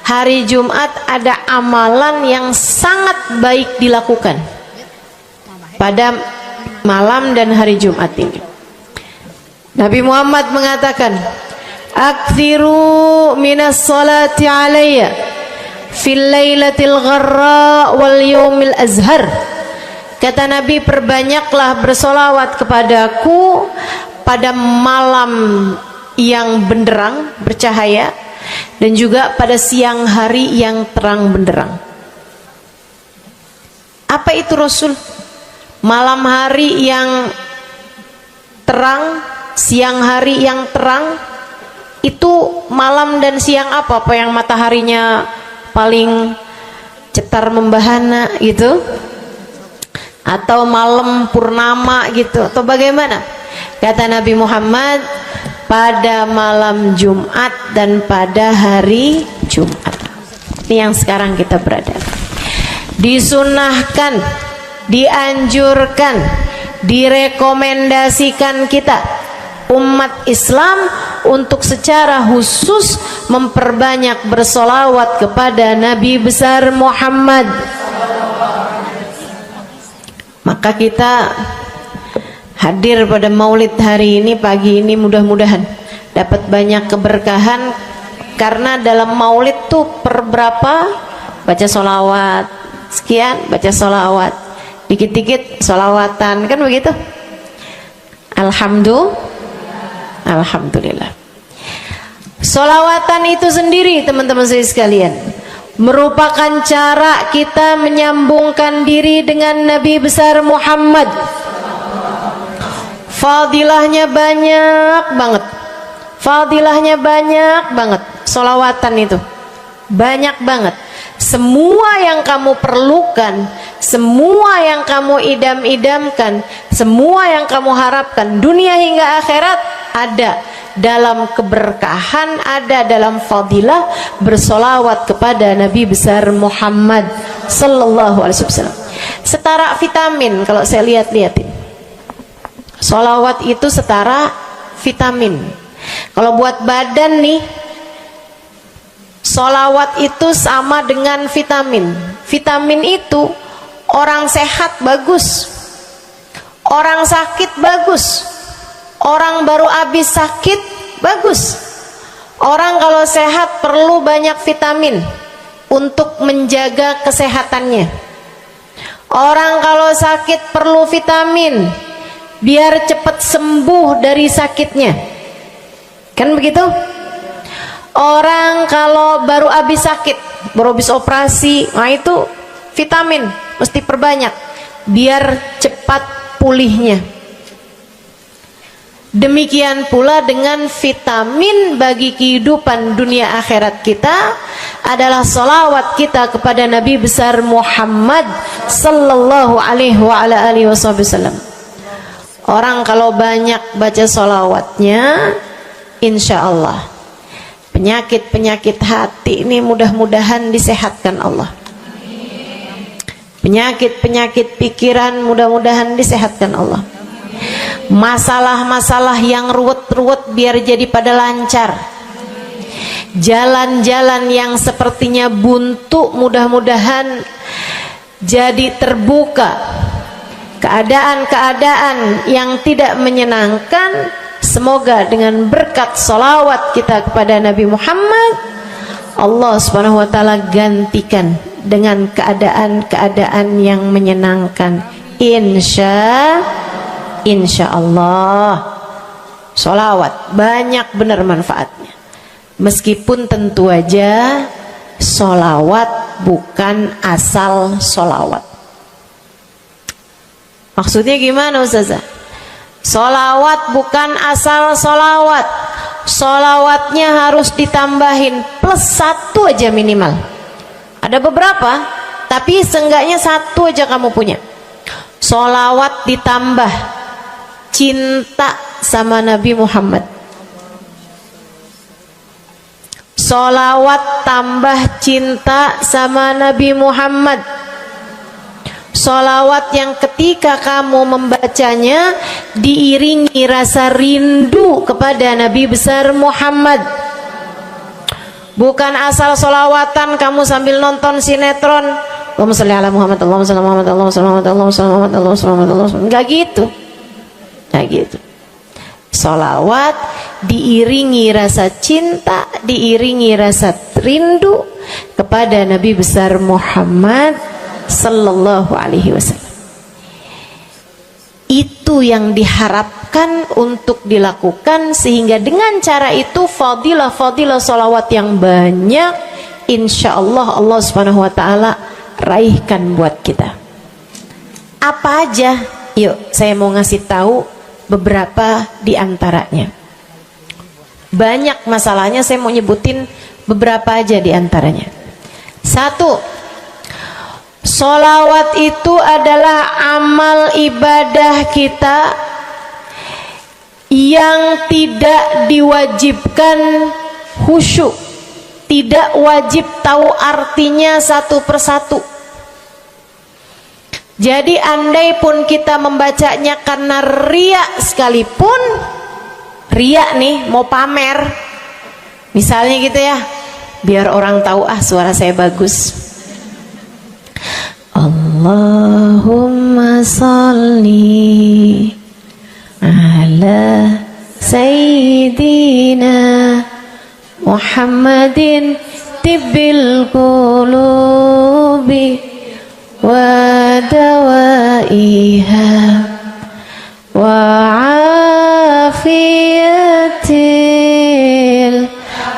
hari Jumat ada amalan yang sangat baik dilakukan pada malam dan hari Jumat ini. Nabi Muhammad mengatakan, "Aktsiru minas salati alayya fil lailatil gharra wal yaumil azhar." Kata Nabi, perbanyaklah bersolawat kepadaku pada malam yang benderang bercahaya dan juga pada siang hari yang terang benderang. Apa itu Rasul? Malam hari yang terang, siang hari yang terang. Itu malam dan siang apa? Apa yang mataharinya paling cetar membahana gitu? Atau malam purnama gitu? Atau bagaimana? Kata Nabi Muhammad, pada malam Jumat dan pada hari Jumat. Ini yang sekarang kita berada. Disunahkan, dianjurkan, direkomendasikan kita umat Islam untuk secara khusus memperbanyak bersolawat kepada Nabi besar Muhammad. Maka kita hadir pada maulid hari ini, pagi ini, mudah-mudahan dapat banyak keberkahan. Karena dalam maulid tuh per berapa baca solawat sekian, baca solawat dikit-dikit, solawatan, kan begitu. Alhamdulillah. Solawatan itu sendiri teman-teman saya sekalian merupakan cara kita menyambungkan diri dengan Nabi besar Muhammad. Fadilahnya banyak banget. Fadilahnya banyak banget. Solawatan itu banyak banget. Semua yang kamu perlukan, semua yang kamu idam-idamkan, semua yang kamu harapkan dunia hingga akhirat ada dalam keberkahan, ada dalam fadilah bersolawat kepada Nabi besar Muhammad sallallahu alaihi wasallam. Setara vitamin kalau saya lihat-lihatin. Solawat itu setara vitamin. Kalau buat badan nih, solawat itu sama dengan vitamin. Vitamin itu orang sehat bagus, orang sakit bagus, orang baru habis sakit bagus. Orang kalau sehat perlu banyak vitamin untuk menjaga kesehatannya. Orang kalau sakit perlu vitamin biar cepat sembuh dari sakitnya, kan begitu? Orang kalau baru habis sakit, baru habis operasi, nah itu vitamin mesti perbanyak biar cepat pulihnya. Demikian pula dengan vitamin bagi kehidupan dunia akhirat kita adalah salawat kita kepada Nabi besar Muhammad sallallahu alaihi wasallam. Orang kalau banyak baca salawatnya, insya Allah penyakit-penyakit hati ini mudah-mudahan disehatkan Allah. Penyakit-penyakit pikiran mudah-mudahan disehatkan Allah. Masalah-masalah yang ruwet-ruwet biar jadi pada lancar. Jalan-jalan yang sepertinya buntu mudah-mudahan jadi terbuka. Keadaan-keadaan yang tidak menyenangkan, semoga dengan berkat salawat kita kepada Nabi Muhammad, Allah subhanahu wa ta'ala gantikan dengan keadaan-keadaan yang menyenangkan. Insya Allah. Sholawat banyak benar manfaatnya. Meskipun tentu aja sholawat bukan asal sholawat. Maksudnya gimana Ustazah? Sholawat bukan asal sholawat. Sholawatnya harus ditambahin plus 1 aja minimal. Ada beberapa, tapi seenggaknya 1 aja kamu punya. Sholawat ditambah cinta sama Nabi Muhammad. Sholawat tambah cinta sama Nabi Muhammad. Sholawat yang ketika kamu membacanya diiringi rasa rindu kepada Nabi besar Muhammad. Bukan asal sholawatan kamu sambil nonton sinetron, Allahumma sholli ala Muhammad, Allahumma sholli ala Muhammad, Allahumma sholli ala Muhammad, Allahumma sholli ala Muhammad, Allahumma sholli ala Muhammad. Enggak gitu. Enggak gitu. Sholawat diiringi rasa cinta, diiringi rasa rindu kepada Nabi besar Muhammad sallallahu alaihi wasallam. Itu yang diharapkan untuk dilakukan, sehingga dengan cara itu fadilah-fadilah sholawat yang banyak insya Allah Allah subhanahu wa ta'ala raihkan buat kita. Apa aja? Yuk saya mau ngasih tahu beberapa di antaranya. Banyak masalahnya, saya mau nyebutin beberapa aja di antaranya. 1, sholawat itu adalah amal ibadah kita yang tidak diwajibkan khusyuk, tidak wajib tahu artinya satu persatu. Jadi andai pun kita membacanya karena riya sekalipun, riya nih mau pamer, misalnya gitu ya, biar orang tahu suara saya bagus. Allahumma sholli ala sayyidina Muhammadin tibbil qulubi wa dawaiha wa afiyatil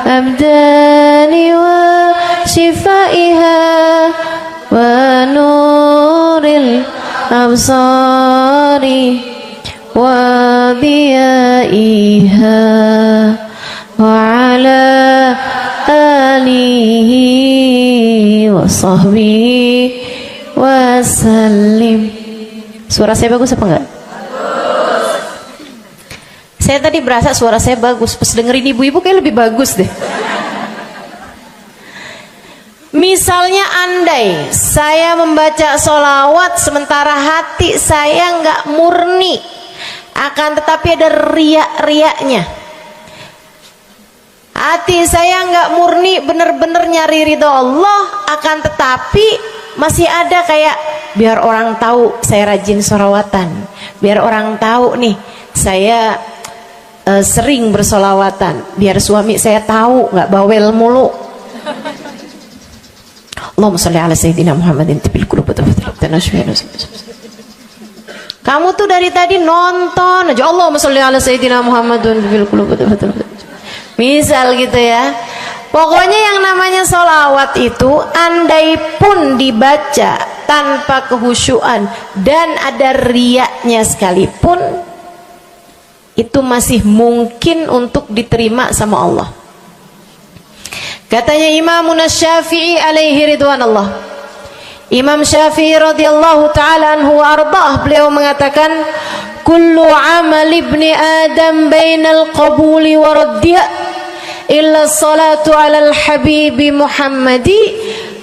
abdani wa shifaiha wa nuril absari wa diyaiha wa ala alihi wa sahbihi wasallim. Suara saya bagus apa enggak? Bagus. Saya tadi berasa suara saya bagus, pas dengerin ibu-ibu kayak lebih bagus deh. Misalnya andai saya membaca sholawat sementara hati saya enggak murni, akan tetapi ada riak-riaknya. Hati saya enggak murni bener-bener nyari ridho Allah, akan tetapi masih ada kayak biar orang tahu saya rajin sholawatan, biar orang tahu nih saya sering bersolawatan, biar suami saya tahu nggak bawel mulu. Allahumma sholli ala sayyidina Muhammadin tibil qulub. Kamu tuh dari tadi nonton aja Allahumma sholli ala sayyidina Muhammadin tibil qulub. Misal gitu ya. Pokoknya yang namanya sholawat itu andai pun dibaca tanpa kehusyuan dan ada riaknya sekalipun, itu masih mungkin untuk diterima sama Allah. Katanya Imam Syafi'i alaihi ridwanullah, Imam Syafi'i radhiyallahu taala anhu wa ardhah, beliau mengatakan kullu amal ibni adam bainal qabuli wa raddiha illa salatu alal habibi Muhammadi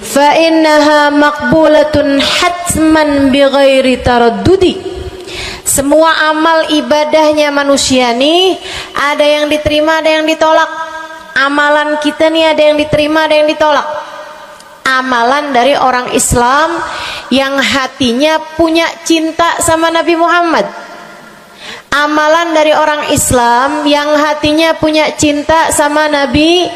fa innaha maqbulatun hatman bighairi taraddudi. Semua amal ibadahnya manusia nih ada yang diterima, ada yang ditolak. Amalan kita nih ada yang diterima, ada yang ditolak. Amalan dari orang Islam yang hatinya punya cinta sama Nabi Muhammad. Amalan dari orang Islam yang hatinya punya cinta sama Nabi